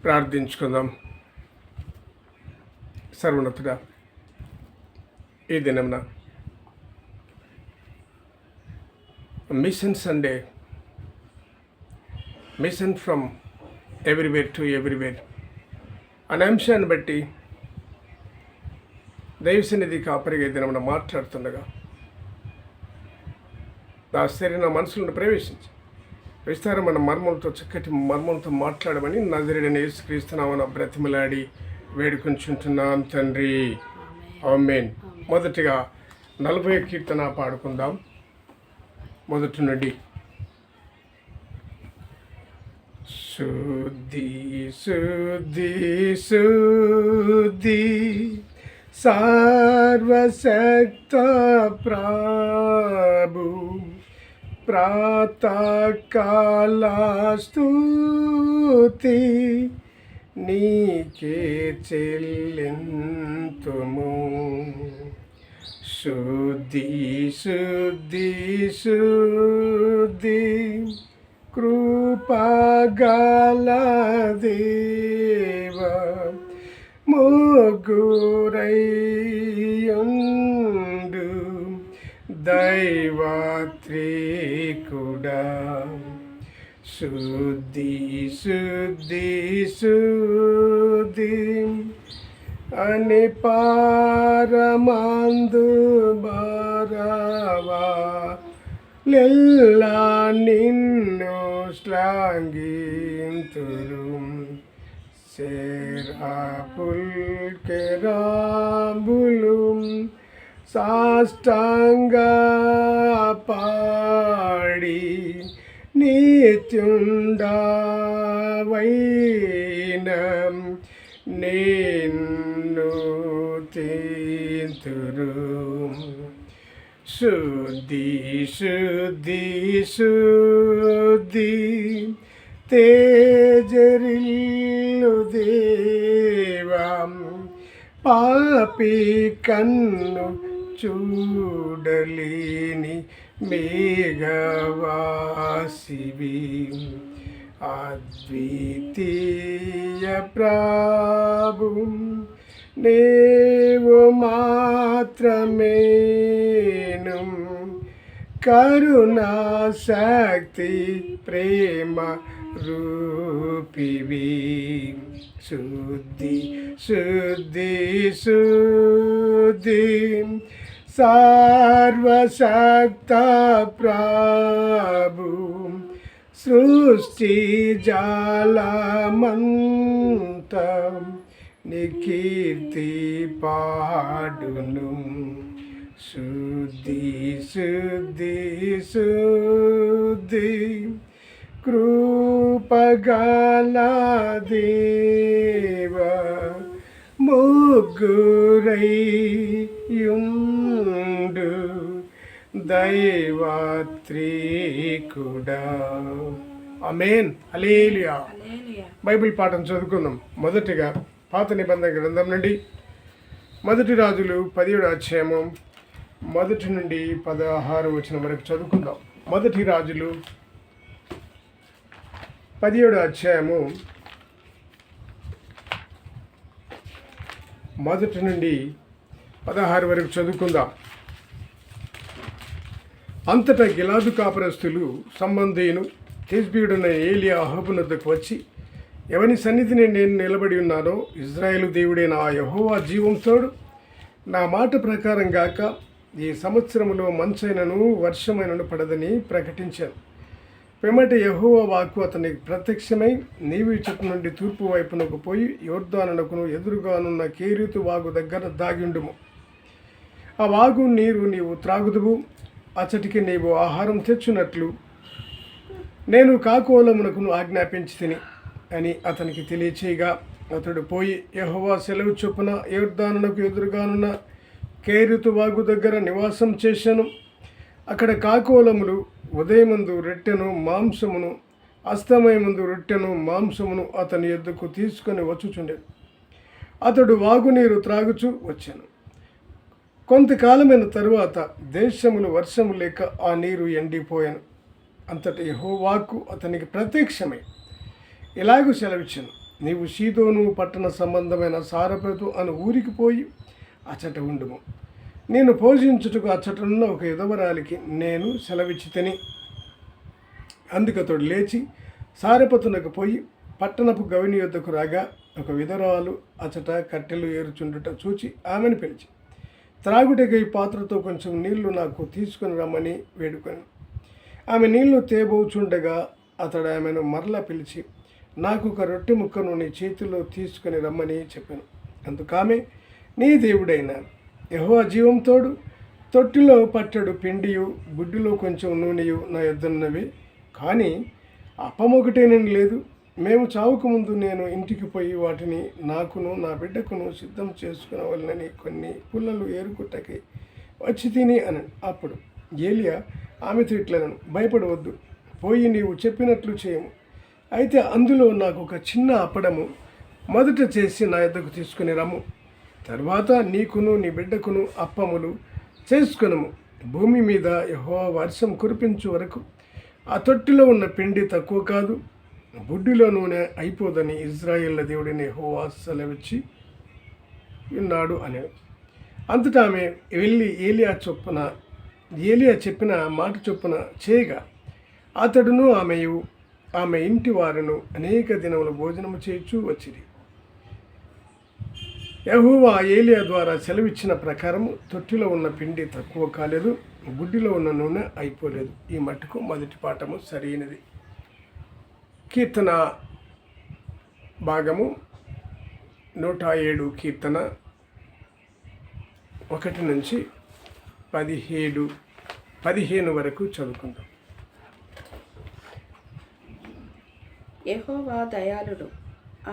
ప్రార్థించుకుందాం. సర్వోన్నతుడా, ఈ దినమున mission sunday, mission from everywhere to everywhere అనే అంశాన్ని బట్టి దైవసన్నిధి కాపరిగా దినమున మాట్లాడుతుండగా నా శరీర మనసులను ప్రవేశించి విస్తారమైన మర్మలతో, చక్కటి మర్మలతో మాట్లాడమని నజరేయుడైన యేసుక్రీస్తు నామమున బ్రతిమలాడి వేడుకొంచుంటున్నాం తండ్రి. ఆమేన్. మొదటిగా 40వ కీర్తన పాడుకుందాం. మొదటి నుండి. శుద్ధి శుద్ధి శుద్ధి సర్వశక్త ప్రభు, ప్రాతకాల స్తుతి నీకే చెల్లింతుము. శుద్ధి శుద్ధి శుద్ధి కృపగల దేవ, ముగ్గురైయుండు దైవత్రికుడా. శుద్ధి శుద్ధి శుద్ధి అని పారమందు బారవా లెల్లా నిన్ను శ్లాఘింతురు. కెరాబులు సాష్టాంగా పాడి నిత్యుండవైన నిన్ను తీతురు. శుద్ధి శుద్ధి శుద్ధి తేజరిల్లు దేవా, పాపి కన్ను చూడలేని మేఘవాసివి, అద్వితీయ ప్రభు నీవు మాత్రమేను. కరుణా శక్తి ప్రేమ రూపివి. శుద్ధి శుద్ధి శుద్ధి సర్వశక్త ప్రభు, సృష్టి జాలమంతా నీ కీర్తి పాడును. శుద్ధి శుద్ధి శుద్ధి కృపగల దేవ, ముగ్గురైయుండు దైవత్రికుడా. ఆమేన్. హల్లెలూయా. బైబిల్ పాఠం చదువుకుందాం. మొదటిగా పాత నిబంధన గ్రంథం నుండి 1 రాజులు 17వ అధ్యాయము 1 నుండి 16వ వచనం వరకు చదువుకుందాం. 1 రాజులు 17వ అధ్యాయము 1 నుండి 16 వరకు చదువుకుందాం. అంతటా గిలాదు కాపురస్తులు సంబంధీయును తిష్బీయుడైన ఏలియా అహాబు వద్దకు వచ్చి, ఎవని సన్నిధిని నేను నిలబడి ఉన్నానో ఇజ్రాయేలు దేవుడైన ఆ యెహోవా జీవంతోడు నా మాట ప్రకారం గాక ఈ సంవత్సరములో మంచైనను వర్షమైనను పడదని ప్రకటించాను. పిమ్మట యెహోవా వాక్కు అతనికి ప్రత్యక్షమై, నీవు ఈ చెట్టు నుండి తూర్పు వైపునకు పోయి యొర్దానునకును ఎదురుగానున్న కేరీతు వాగు దగ్గర దాగిండుము. ఆ వాగు నీరు నీవు త్రాగుదువు, అచ్చటికి నీవు ఆహారం తెచ్చున్నట్లు నేను కాకోలమునకును ఆజ్ఞాపించి తిని అని అతనికి తెలియచేయగా, అతడు పోయి యెహోవా సెలవు చొప్పున యొర్దానునకు ఎదురుగానున్న కేరీతు వాగు దగ్గర నివాసం చేశాను. అక్కడ కాకోలములు ఉదయమందు రొట్టెను మాంసమును, అస్తమయమందు రొట్టెను మాంసమును అతని యొద్దకు తీసుకొని వచ్చుచుండెను. అతడు వాగునీరు త్రాగుచూ వచ్చాను. కొంతకాలమైన తరువాత దేశములు వర్షము లేక ఆ నీరు ఎండిపోయాను. అంతటి యెహోవాకు అతనికి ప్రత్యక్షమై ఇలాగూ సెలవిచ్చాను, నీవు సీదోను పట్టణ సంబంధమైన సారపతు అను ఊరికి పోయి అచ్చట ఉండుము. నేను పోషించుటకు అచ్చటనున్న ఒక విధవరాలికి నేను సెలవిచ్చితిని. అందుకతడు లేచి సారపతునకు పోయి పట్టణపు గవిని యొద్దకు రాగా ఒక విధవరాలు అచ్చట కట్టెలు ఏరుచుండుట చూచి ఆమెను పిలిచి, త్రాగుటకై పాత్రతో కొంచెం నీళ్లు నాకు తీసుకుని రమ్మని వేడుకొని, ఆమె నీళ్లు తేబోచుండగా అతడు ఆమెను మరలా పిలిచి, నాకు ఒక రొట్టె ముక్కను నీ చేతిలో తీసుకుని రమ్మని చెప్పాను. అందుకామె, నీ దేవుడైన యెహోవా జీవం తోడు తొట్టిలో పట్టెడు పిండియు గుడ్డిలో కొంచెం నూనెయు నా యొద్దన్నవి, కానీ అప్పమొకటేనని లేదు. మేము చావుకు ముందు నేను ఇంటికి పోయి వాటిని నాకును నా బిడ్డకును సిద్ధం చేసుకునవలనని కొన్ని పుల్లలు ఏరుకుట్టకి వచ్చి తిని అని. అప్పుడు ఏలియా ఆమెతో ఇట్లనను, భయపడవద్దు, పోయి నీవు చెప్పినట్లు చేయము. అయితే అందులో నాకు ఒక చిన్న అప్పడము మొదట చేసి నా యొద్దకు తీసుకుని రమ్ము. తర్వాత నీకును నీ బిడ్డకును అప్పములు చేసుకునము. భూమి మీద యెహోవా వర్షం కురిపించు వరకు ఆ తొట్టిలో ఉన్న పిండి తక్కువ కాదు, బుడ్డిలో నూనె అయిపోదని ఇజ్రాయేళ్ల దేవుడిని యెహోవా సెలవిచ్చి ఉన్నాడు అని. అంతటా ఆమె వెళ్ళి ఏలియా చెప్పిన మాట చొప్పున చేయగా అతడును ఆమె ఇంటి వారును అనేక దినములు భోజనము చేయించు వచ్చిరి. యెహోవా ఏలియా ద్వారా సెలవిచ్చిన ప్రకారము తొట్టిలో ఉన్న పిండి తక్కువ కాలేదు, బుడ్డిలో ఉన్న నూనె అయిపోలేదు. ఈ మట్టుకు మొదటి పాఠము సరైనది. కీర్తన భాగము 107 కీర్తన 1 నుంచి 15 వరకు చదువుకుందాం. యెహోవా దయాళుడు,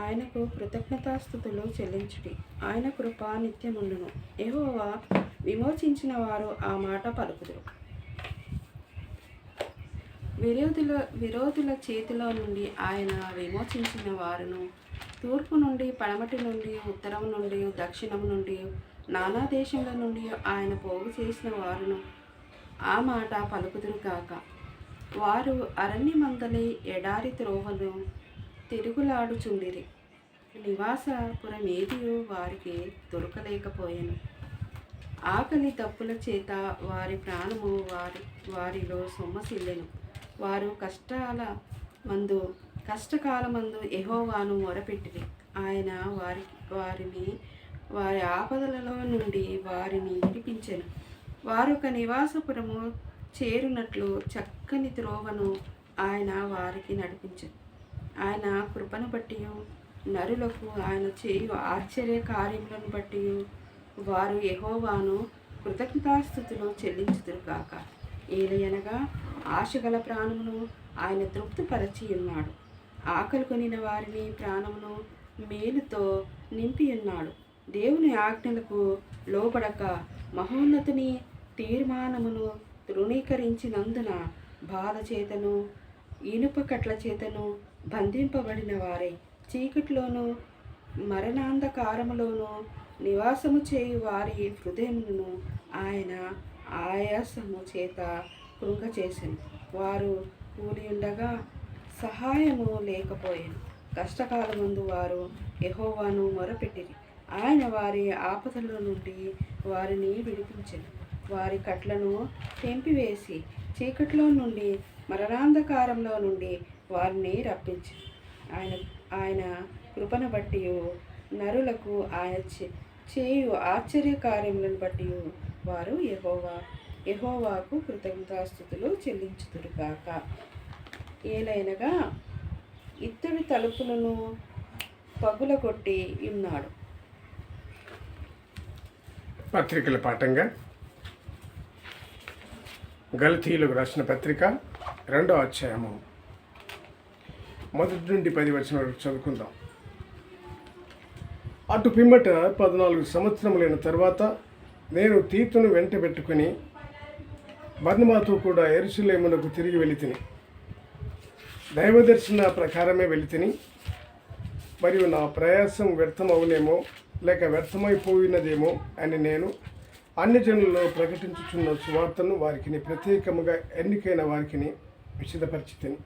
ఆయనకు కృతజ్ఞతాస్తుతులు చెల్లించుడి. ఆయన కృప నిత్యముండును. యెహోవా విమోచించిన వారు ఆ మాట పలుకుదురు. విరోధుల చేతిలో నుండి ఆయన విమోచించిన వారును, తూర్పు నుండి పడమటి నుండి ఉత్తరం నుండి దక్షిణం నుండి నానా దేశముల నుండి ఆయన పోగు చేసిన వారును ఆ మాట పలుకుదురు కాక. వారు అరణ్యమందలి ఎడారి త్రోవను తిరుగులాడుచుండిరి. నివాసపురమేదియు వారికి దొరకలేకపోయెను. ఆకలి దప్పుల చేత వారి ప్రాణము వారిలో సొమ్మసిల్లెను. వారు కష్టకాలమందు యెహోవాను మొరపెట్టిరి. ఆయన వారి ఆపదలలో నుండి వారిని విడిపించెను. వారొక నివాసపురము చేరునట్లు చక్కని త్రోవను ఆయన వారికి నడిపించెను. ఆయన కృపను బట్టి నరులకు ఆయన చేయు ఆశ్చర్య కార్యములను బట్టి వారు యెహోవాను కృతజ్ఞతాస్తుతులు చెల్లించుదురు కాక. ఏలయనగా ఆశగల ప్రాణమును ఆయన తృప్తిపరచి ఉన్నాడు. ఆకలి కొనిన వారిని ప్రాణమును మేలుతో నింపి ఉన్నాడు. దేవుని ఆజ్ఞలకు లోబడక మహోన్నతుని తీర్మానమును తృణీకరించినందున బాధ చేతను ఇనుప కట్ల చేతను బంధింపబడిన వారే చీకటిలోను మరణాంధకారములోను నివాసము చేయు వారి హృదయమును ఆయన ఆయాసము చేత కృంగచేసెను. వారు కూలి ఉండగా సహాయము లేకపోయాను. కష్టకాలమందు వారు యెహోవాను మొరపెట్టిరి. ఆయన వారి ఆపదల నుండి వారిని విడిపించెను. వారి కట్లను తెంపివేసి చీకట్లో నుండి మరణాంధకారంలో నుండి వారిని రప్పించి ఆయన కృపను బట్టి నరులకు ఆయన చేయు ఆశ్చర్య కార్యములను బట్టి వారు యెహోవాకు కృతజ్ఞతాస్తుతులు చెల్లించుదురు కాక. ఏలైనగా ఇత్తడి తలుపులను పగులగొట్టి ఉన్నాడు. పత్రికల పాఠంగా గలతీయులకు రాసిన పత్రిక 2వ అధ్యాయము 1 నుండి 10 వచనం వరకు చదువుకుందాం. అటు పిమ్మట 14 సంవత్సరములైన తర్వాత నేను తీతును వెంట పెట్టుకుని బర్నబాతో కూడా యెరూషలేమునకు తిరిగి వెళితిని. దైవదర్శన ప్రకారమే వెళితిని. మరియు నా ప్రయాసం వ్యర్థమవునేమో లేక వ్యర్థమైపోయినదేమో అని నేను అన్ని జనుల్లో ప్రకటించుచున్న సువార్తను వారికి ప్రత్యేకముగా ఎన్నికైన వారికి విశదపరిచితిని.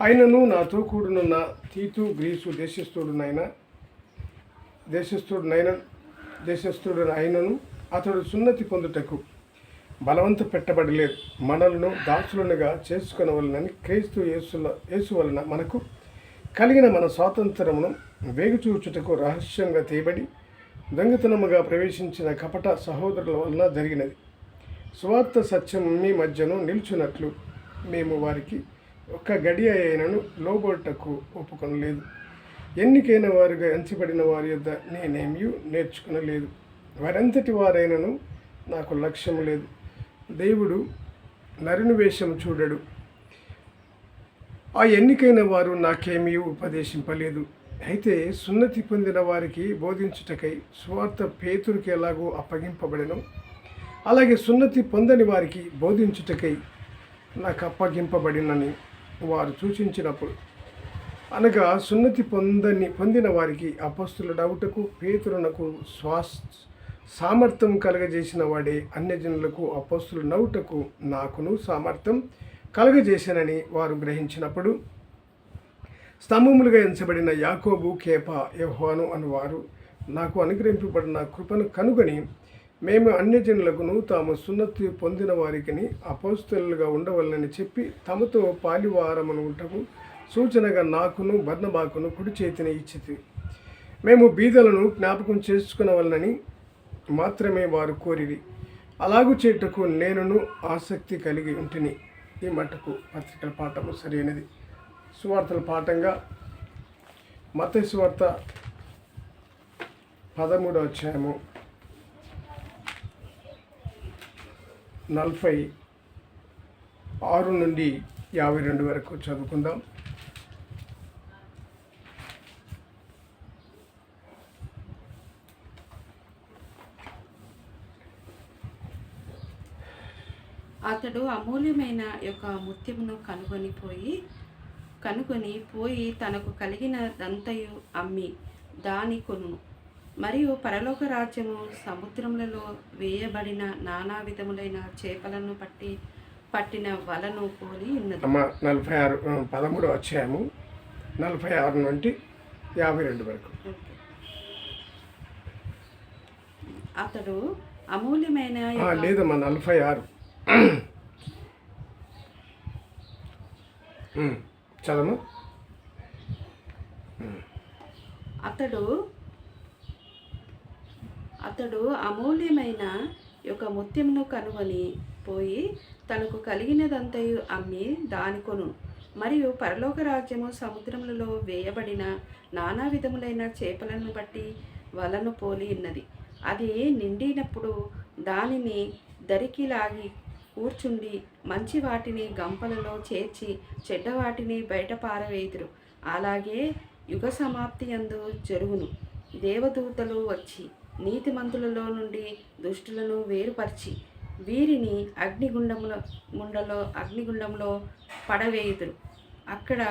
ఆయనను నాతో కూడునున్న తీతు గ్రీసు దేశస్థుడు అయినను అతడు సున్నతి పొందుటకు బలవంత పెట్టబడలేదు, మనలను దాసులనుగా చేసుకొనవలనని క్రీస్తు యేసు వలన మనకు కలిగిన మన స్వాతంత్రమును వేగుచూచుటకు రహస్యంగా తీయబడి దొంగతనముగా ప్రవేశించిన కపట సహోదరుల వలన జరిగినది. స్వార్థ సత్యం మీ మధ్యను నిల్చున్నట్లు మేము వారికి ఒక్క గడియ అయినను లోబోటకు ఒప్పుకొనలేదు. ఎన్నికైన వారుగా ఎంచబడిన వారి యొద్ద నేనేమీ నేర్చుకునలేదు. వారంతటి వారైనను నాకు లక్ష్యము లేదు. దేవుడు నరుని వేషము చూడడు. ఆ ఎన్నికైన వారు నాకేమీ ఉపదేశింపలేదు. అయితే సున్నతి పొందిన వారికి బోధించుటకై సువార్త పేతురుకి ఎలాగో అప్పగింపబడెను, అలాగే సున్నతి పొందని వారికి బోధించుటకై నాకు అప్పగింపబడినని వారు సూచించినప్పుడు, అనగా సున్నతి పొందిన వారికి అపొస్తలుడవుటకు పేతురునకు సామర్థ్యం కలగజేసిన వాడే అన్యజనులకు అపొస్తలుడవుటకు నాకును సామర్థ్యం కలగజేశానని వారు గ్రహించినప్పుడు, స్తంభములుగా ఎంచబడిన యాకోబు, కేఫా, యోహాను అనువారు నాకు అనుగ్రహింపబడిన కృపను కనుగొని, మేము అన్యజనులకును తాము సున్నతి పొందిన వారికి అపొస్తలులుగా ఉండవలనని చెప్పి తమతో పాలివారమనుటకు సూచనగా నాకును బర్నబాకును కుడి చేతిని ఇచ్చితి. మేము బీదలను జ్ఞాపకం చేసుకునవలనని మాత్రమే వారు కోరిరి. అలాగు చేయుటకు నేనును ఆసక్తి కలిగి ఉంటిని. ఈ మట్టుకు పత్రికల పాఠము సరైనది. సువార్తల పాఠంగా మత్తయి సువార్త 13వ అధ్యాయము 46 నుండి 52 వరకు చదువుకుందాం. అతడు అమూల్యమైన యొక్క ముత్యమును కనుగొని పోయి తనకు కలిగినదంతయు అమ్మి దాని కొనును, మరియు పరలోక రాజ్యము సముద్రములలో వేయబడిన నానా విధములైన చేపలను పట్టిన వలను పోలి ఉన్నది. 13వ అధ్యాయము 46 నుండి 52 వరకు. అతడు అమూల్యమైన లేదమ్మా 46 చదము. అతడు అమూల్యమైన యొక్క ముత్యమును కనుగొని పోయి తనకు కలిగినదంతయు అమ్మి దాని కొను, మరియు పరలోక రాజ్యము సముద్రములలో వేయబడిన నానా విధములైన చేపలను బట్టి వలను పోలి ఉన్నది. అది నిండినప్పుడు దానిని దరికి లాగి కూర్చుండి మంచి వాటిని గంపలలో చేర్చి చెడ్డ వాటిని బయట పారవేయుదురు. అలాగే యుగ సమాప్తి యందు జరుగును. దేవదూతలు వచ్చి నీతిమంతులలో నుండి దుష్టులను వేరుపరిచి వీరిని అగ్నిగుండంలో పడవేయుదురు. అక్కడ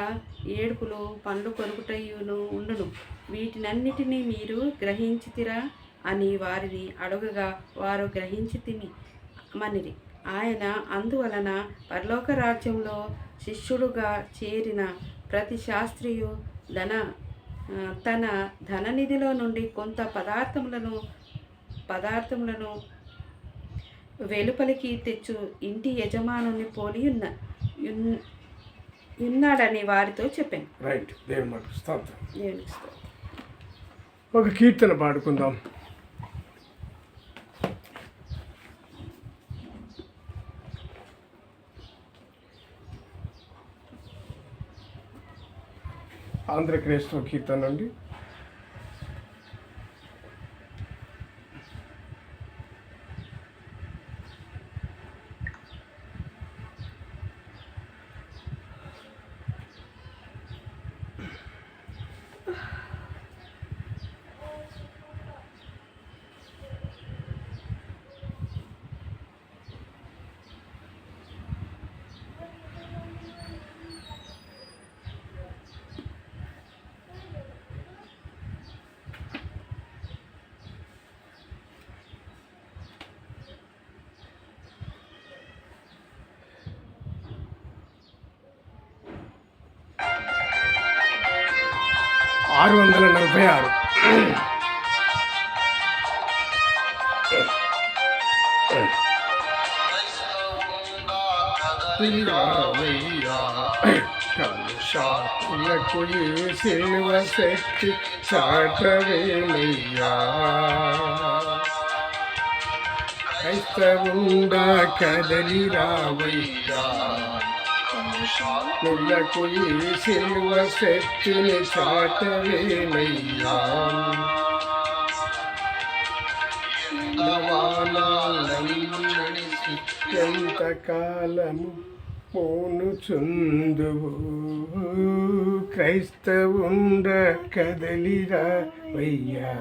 ఏడుపులు పండ్లు కొరుకుటయును ఉండును. వీటినన్నిటినీ మీరు గ్రహించితిరా అని వారిని అడుగగా వారు గ్రహించితిమి మనిరి. ఆయన అందువలన పరలోక రాజ్యంలో శిష్యుడుగా చేరిన ప్రతి శాస్త్రియు తన ధననిధిలో నుండి కొంత పదార్థములను వెలుపలికి తెచ్చు ఇంటి యజమానుని పోలి ఉన్నాడని వారితో చెప్పాను. రైట్. దేవునికి స్తోత్రం. ఒక కీర్తన పాడుకుందాం. ఆంధ్ర క్రైస్తవ కీర్తన అండి. 646. కలుషాకులకు ఈ సిలువ శక్తి చాటవేమయ్యా. క్రైస్తవుండా కదలి రావయ్యా. కలుషాకులకు ఈ సిలువ శక్తిని చాటవేమయ్యా. ఎంతకాలము పోనుచుందువు క్రైస్తవుండ కదలిరా వయ్యా.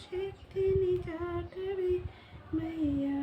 శక్తిని చాటవే మయ్యా.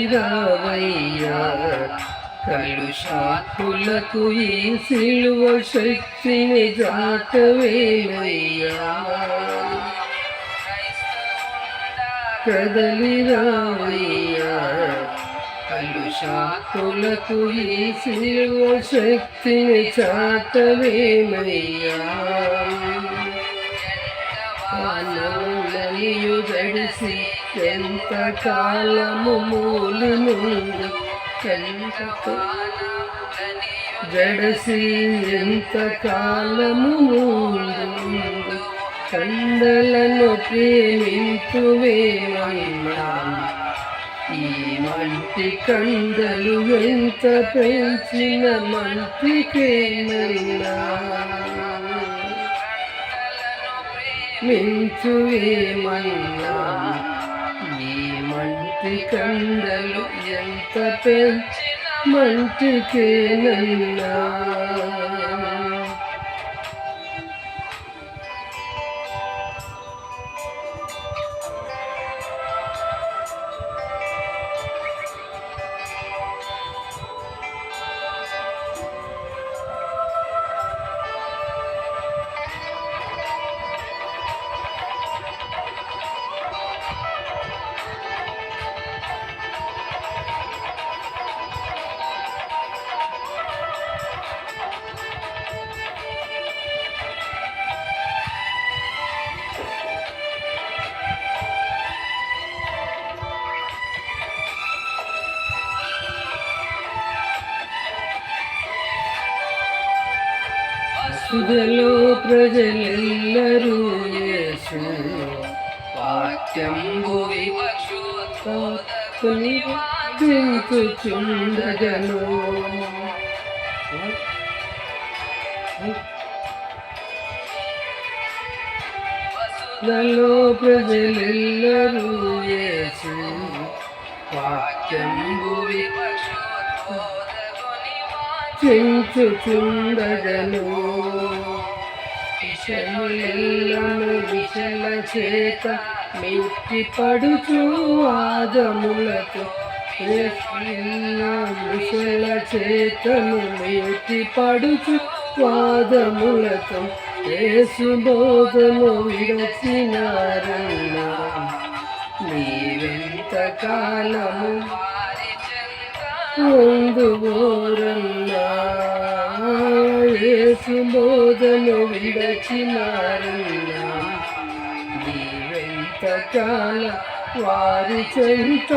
కదలిరావయ్యా. కలుషాకులకు ఈ సిలువ శక్తిని చాటవేమయ్యా. కదలిరావయ్యా. కలుషాకులకు ఈ సిలువ శక్తిని చాటవేమయ్యా. పానములనియు జడిసి ఎంతకాలము మూలి నుండి జడసి ఎంతకాలము ముందు కండలను ప్రేమింతువేమన్నా. ఈ మంటి కండలు ఎంత పెంచిన మంటికేమన్నా. మించువేమన్నా. ఈ మంటి కండలు ఎంత పెంచి మంటికేనన్నా. సుధలో ప్రజలెల్లరూ యేసు వాక్యంబు వివక్షోత్కొని దించుచుండగను. సుధలో ప్రజలెల్లరూ యేసు వాక్యంబు చించుచుండగను. విషములెల్లను విషల చేత మిట్టి పడుచు వాదములతో విషల చేతను మిట్టి పడుచు వాదములతో యేసు బోధను విడచినారన్నా. నీవెంత కాలము ముందుగోరన్నా. యేసు బోధను విడచినారన్నా. నీవెంత కాల వారి చెంత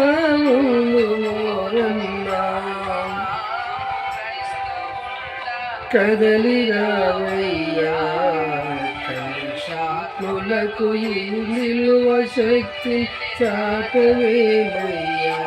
ముందుగోరన్నా. కదలిరావయ్యా. కలుషాకులకు ఈ నిలువ శక్తి చాటవేమయ్యా.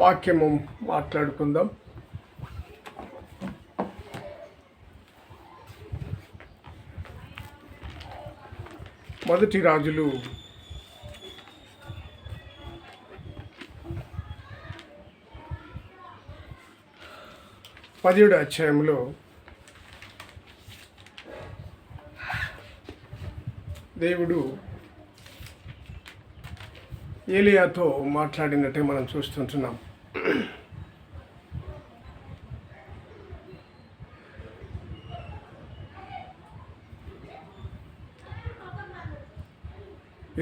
వాక్యము మాట్లాడుకుందాం. మొదటి రాజులు 17వ అధ్యాయంలో దేవుడు ఏలియాతో మాట్లాడినట్టే మనం చూస్తుంటున్నాం.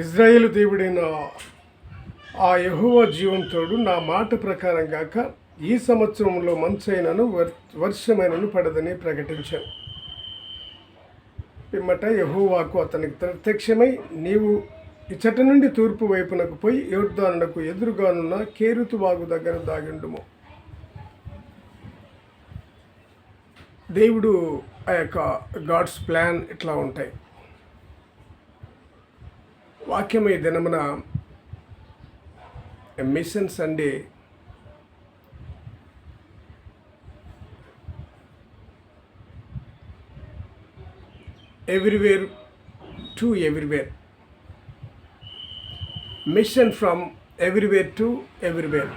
ఇజ్రాయేలు దేవుడైన ఆ యెహోవా జీవంతోడు నా మాట ప్రకారం గాక ఈ సంవత్సరంలో మంచైనను వర్షమైనను పడదని ప్రకటించాను. పిమ్మట యెహోవాకు అతనికి ప్రత్యక్షమై, నీవు ఇచ్చట నుండి తూర్పు వైపునకు పోయి యొర్దానునకు ఎదురుగానున్న కేరుతు వాగు దగ్గర దాగిండుము. దేవుడు ఆ యొక్క గాడ్స్ ప్లాన్ ఇట్లా ఉంటాయి. వాక్యం ఈ దినమున mission sunday everywhere to everywhere, mission from everywhere to everywhere.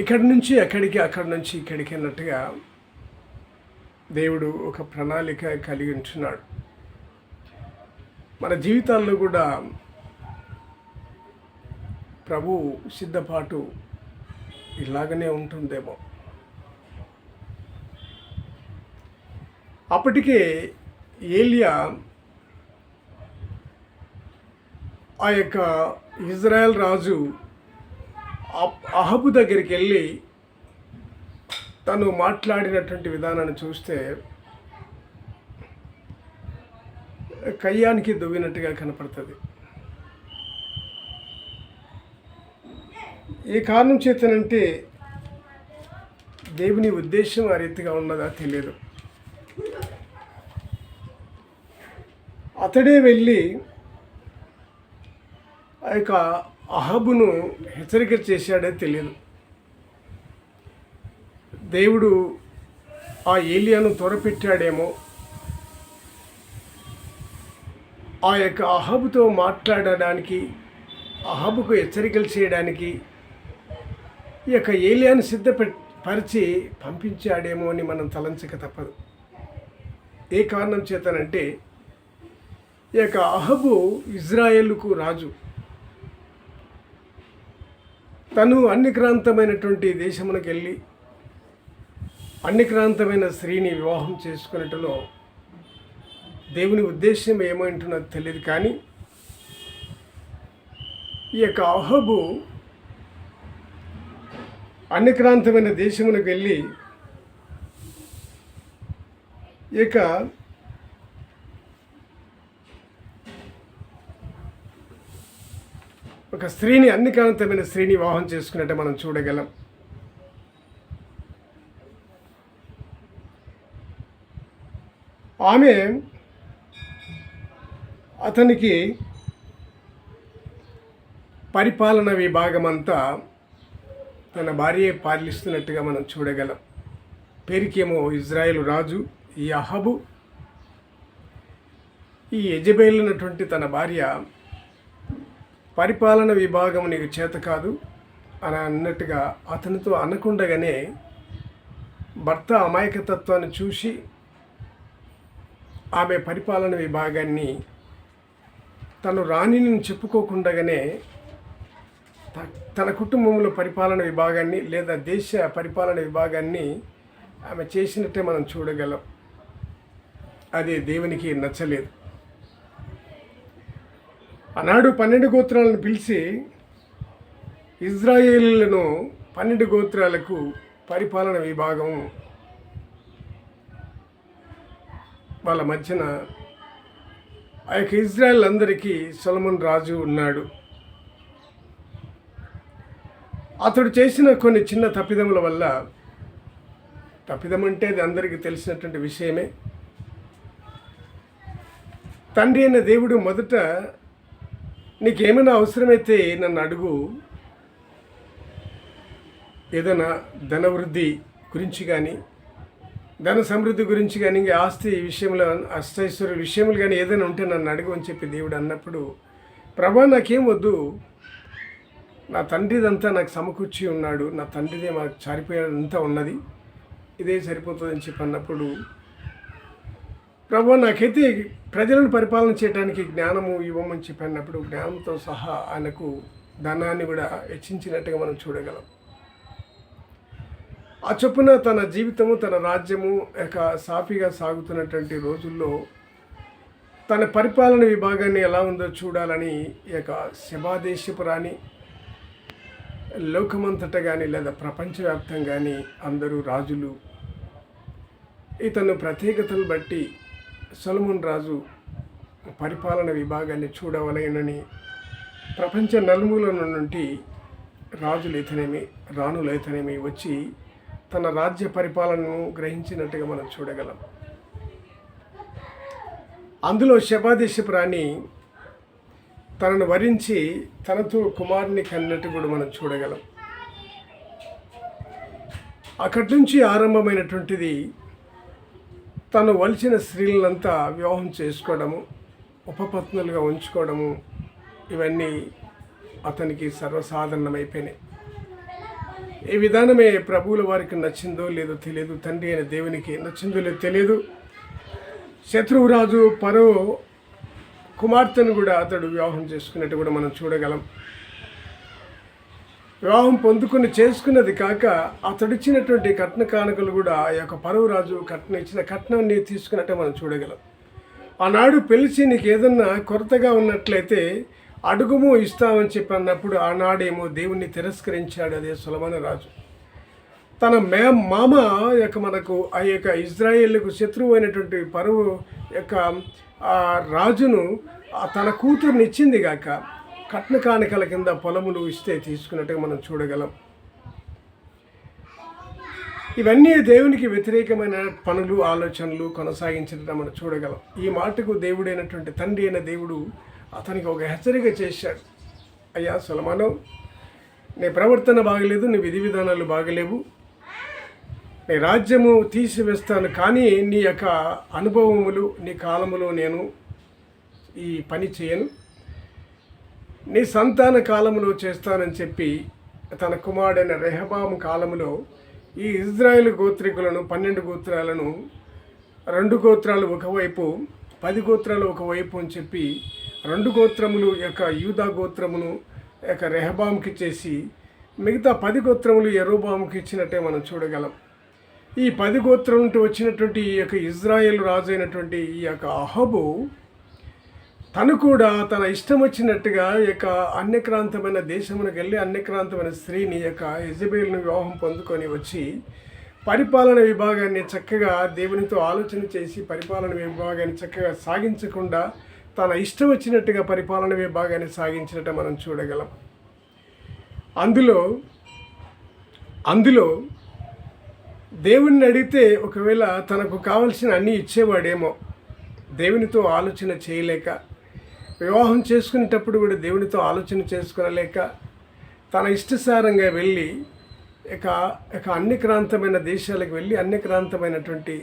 ఇక్కడి నుంచి అక్కడికి, అక్కడి నుంచి ఇక్కడికి అన్నట్టుగా దేవుడు ఒక ప్రణాళిక కలిగి ఉంటున్నాడు. మన జీవితాల్లో కూడా ప్రభు సిద్ధపాటు ఇలాగనే ఉంటుందేమో. అప్పటికే ఏలియా ఆ యొక్క ఇజ్రాయెల్ రాజు అహబు దగ్గరికి వెళ్ళి తను మాట్లాడినటువంటి విధానాన్ని చూస్తే కయ్యానికి దువ్వినట్టుగా కనపడుతుంది. ఏ కారణం చేతనంటే దేవుని ఉద్దేశం ఆ రీతిగా ఉన్నదా తెలియదు. అతడే వెళ్ళి ఆ యొక్క అహబును హెచ్చరిక చేశాడే తెలియదు. దేవుడు ఆ ఏలియాను త్వరపెట్టాడేమో, ఆ యొక్క అహబుతో మాట్లాడడానికి, అహబుకు హెచ్చరికలు చేయడానికి ఈ యొక్క ఏలియాను సిద్ధపరిచి పంపించాడేమో అని మనం తలంచక తప్పదు. ఏ కారణం చేతనంటే ఈ యొక్క అహబు ఇజ్రాయేలుకు రాజు. తను అన్యక్రాంతమైనటువంటి దేశమునకు వెళ్ళి అన్యక్రాంతమైన స్త్రీని వివాహం చేసుకున్నట్టులో దేవుని ఉద్దేశం ఏమంటున్నది తెలియదు. కానీ ఈ యొక్క అహబు అన్యక్రాంతమైన దేశమునకు వెళ్ళి ఇక ఒక స్త్రీని, అన్యక్రాంతమైన స్త్రీని వివాహం చేసుకున్నట్టు మనం చూడగలం. ఆమె అతనికి పరిపాలన విభాగం అంతా తన భార్య పాలిస్తున్నట్టుగా మనం చూడగలం. పేరుకేమో ఇజ్రాయేలు రాజు ఈ అహబు, ఈ యెజబెల్ అన్నటువంటి తన భార్య పరిపాలన విభాగం నీకు చేత కాదు అని అన్నట్టుగా అతనితో అనకుండగానే భర్త అమాయకతత్వాన్ని చూసి ఆమె పరిపాలన విభాగాన్ని తను రాణిని చెప్పుకోకుండగానే తన కుటుంబంలో పరిపాలన విభాగాన్ని లేదా దేశ పరిపాలన విభాగాన్ని ఆమె చేసినట్టే మనం చూడగలం. అది దేవునికి నచ్చలేదు. ఆనాడు 12 గోత్రాలను పిలిచి ఇజ్రాయేలులను 12 గోత్రాలకు పరిపాలన విభాగం వాళ్ళ మధ్యన ఆ యొక్క ఇజ్రాయెల్ అందరికీ సొలొమోను రాజు ఉన్నాడు. అతడు చేసిన కొన్ని చిన్న తప్పిదముల వల్ల, తప్పిదం అంటే అది అందరికీ తెలిసినటువంటి విషయమే, తండ్రి అయిన దేవుడు మొదట నీకేమైనా అవసరమైతే నన్ను అడుగు, ఏదైనా ధనవృద్ధి గురించి కానీ, ధన సమృద్ధి గురించి కానీ, ఇంకా ఆస్తి విషయంలో, అష్టైశ్వర్య విషయములు కానీ ఏదైనా ఉంటే నన్ను అడుగు అని చెప్పి దేవుడు అన్నప్పుడు, ప్రభా నాకేం వద్దు, నా తండ్రిదంతా నాకు సమకూర్చి ఉన్నాడు, నా తండ్రిదే మాకు చారిపోయేదంతా ఉన్నది, ఇదే సరిపోతుందని చెప్పి అన్నప్పుడు, ప్రభా నాకైతే ప్రజలను పరిపాలన చేయడానికి జ్ఞానము ఇవ్వమని చెప్పి అన్నప్పుడు, జ్ఞానంతో సహా ఆయనకు ధనాన్ని కూడా హెచ్చించినట్టుగా మనం చూడగలం. ఆ చొప్పున తన జీవితము, తన రాజ్యము సాఫీగా సాగుతున్నటువంటి రోజుల్లో తన పరిపాలన విభాగాన్ని ఎలా ఉందో చూడాలని శబాదేశపు రాణి లోకమంతటా కానీ లేదా ప్రపంచవ్యాప్తంగా కానీ అందరూ రాజులు ఇతను ప్రత్యేకతలు బట్టి సొలొమోను రాజు పరిపాలన విభాగాన్ని చూడవలెనని ప్రపంచ నలుమూలల నుండి రాజులు అయితేనేమి, రాణులు అయితేనేమి వచ్చి తన రాజ్య పరిపాలనను గ్రహించినట్టుగా మనం చూడగలం. అందులో శబాదేశపు రాణి తనను వరించి తనతో కుమారుని కన్నట్టు కూడా మనం చూడగలం. అక్కడి నుంచి ఆరంభమైనటువంటిది తను వలిచిన స్త్రీలంతా వివాహం చేసుకోవడము, ఉపపత్నులుగా ఉంచుకోవడము, ఇవన్నీ అతనికి సర్వసాధారణమైపోయినాయి. ఈ విధానమే ప్రభువుల వారికి నచ్చిందో లేదో తెలియదు, తండ్రి అయిన దేవునికి నచ్చిందో లేదో తెలియదు. శత్రువురాజు పరో కుమార్తెను కూడా అతడు వివాహం చేసుకున్నట్టు కూడా మనం చూడగలం. వివాహం పొందుకుని చేసుకున్నది కాక అతడిచ్చినటువంటి కట్న కానుకలు కూడా ఆ యొక్క పరవు రాజు ఇచ్చిన కట్నాన్ని తీసుకున్నట్టే మనం చూడగలం. ఆనాడు పిలిచి నీకు ఏదన్నా కొరతగా ఉన్నట్లయితే అడుగుము ఇస్తామని చెప్పి అన్నప్పుడు ఆనాడేమో దేవుణ్ణి తిరస్కరించాడు అదే సొలొమోను రాజు. తన మామ మనకు ఆ ఇజ్రాయేలుకు శత్రువు అయినటువంటి పరవు రాజును తన కూతురుని ఇచ్చింది గాక కట్న కానుకల కింద పొలములు ఇస్తే తీసుకున్నట్టుగా మనం చూడగలం. ఇవన్నీ దేవునికి వ్యతిరేకమైన పనులు, ఆలోచనలు కొనసాగించడం మనం చూడగలం. ఈ మాటకు దేవుడైనటువంటి తండ్రి అయిన దేవుడు అతనికి ఒక హెచ్చరిక చేశాడు. అయ్యా సొలొమోను, నీ ప్రవర్తన బాగలేదు, నీ విధి విధానాలు బాగలేవు, నీ రాజ్యము తీసివేస్తాను, కానీ నీ యొక్క అనుభవములు, నీ కాలములో నేను ఈ పని చేయను, నీ సంతాన కాలములో చేస్తానని చెప్పి తన కుమారుడైన రెహబాము కాలములో ఈ ఇజ్రాయేలు గోత్రికులను 12 గోత్రాలను 2 గోత్రాలు ఒకవైపు 10 గోత్రాలు ఒకవైపు అని చెప్పి 2 గోత్రములు యూదా గోత్రమును రెహబాముకి ఇచ్చేసి మిగతా 10 గోత్రములు యెరోబాముకి ఇచ్చినట్టే మనం చూడగలం. ఈ 10 గోత్రం నుండి వచ్చినటువంటి ఈ ఇజ్రాయేల్ రాజు అయినటువంటి ఈ అహాబు తను కూడా తన ఇష్టం వచ్చినట్టుగా అన్యక్రాంతమైన దేశమునకు వెళ్ళి అన్యక్రాంతమైన స్త్రీని యెజబెలును వివాహం పొందుకొని వచ్చి పరిపాలన విభాగాన్ని చక్కగా దేవునితో ఆలోచన చేసి పరిపాలన విభాగాన్ని చక్కగా సాగించకుండా తన ఇష్టం వచ్చినట్టుగా పరిపాలన విభాగాన్ని సాగించినట్టు మనం చూడగలం. అందులో దేవుణ్ణి అడిగితే ఒకవేళ తనకు కావలసిన అన్నీ ఇచ్చేవాడేమో, దేవునితో ఆలోచన చేయలేక, వివాహం చేసుకునేటప్పుడు కూడా దేవునితో ఆలోచన చేసుకోలేక తన ఇష్టసారంగా వెళ్ళి అన్యక్రాంతమైన దేశాలకు వెళ్ళి అన్యక్రాంతమైనటువంటి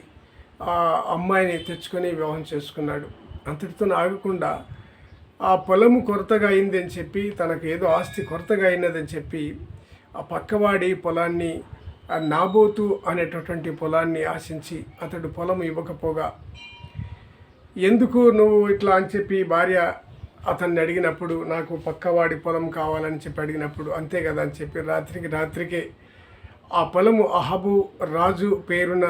అమ్మాయిని తెచ్చుకొని వివాహం చేసుకున్నాడు. అంతటితో ఆగకుండా ఆ పొలము కొరతగా అయింది అని చెప్పి, తనకు ఏదో ఆస్తి కొరతగా అయినదని చెప్పి ఆ పక్కవాడి పొలాన్ని, నాబోతు అనేటటువంటి పొలాన్ని ఆశించి అతడు పొలం ఇవ్వకపోగా, ఎందుకు నువ్వు ఇట్లా అని చెప్పి భార్య అతన్ని అడిగినప్పుడు, నాకు పక్కవాడి పొలం కావాలని చెప్పి అడిగినప్పుడు, అంతే కదా అని చెప్పి రాత్రికే ఆ పొలము అహాబు రాజు పేరున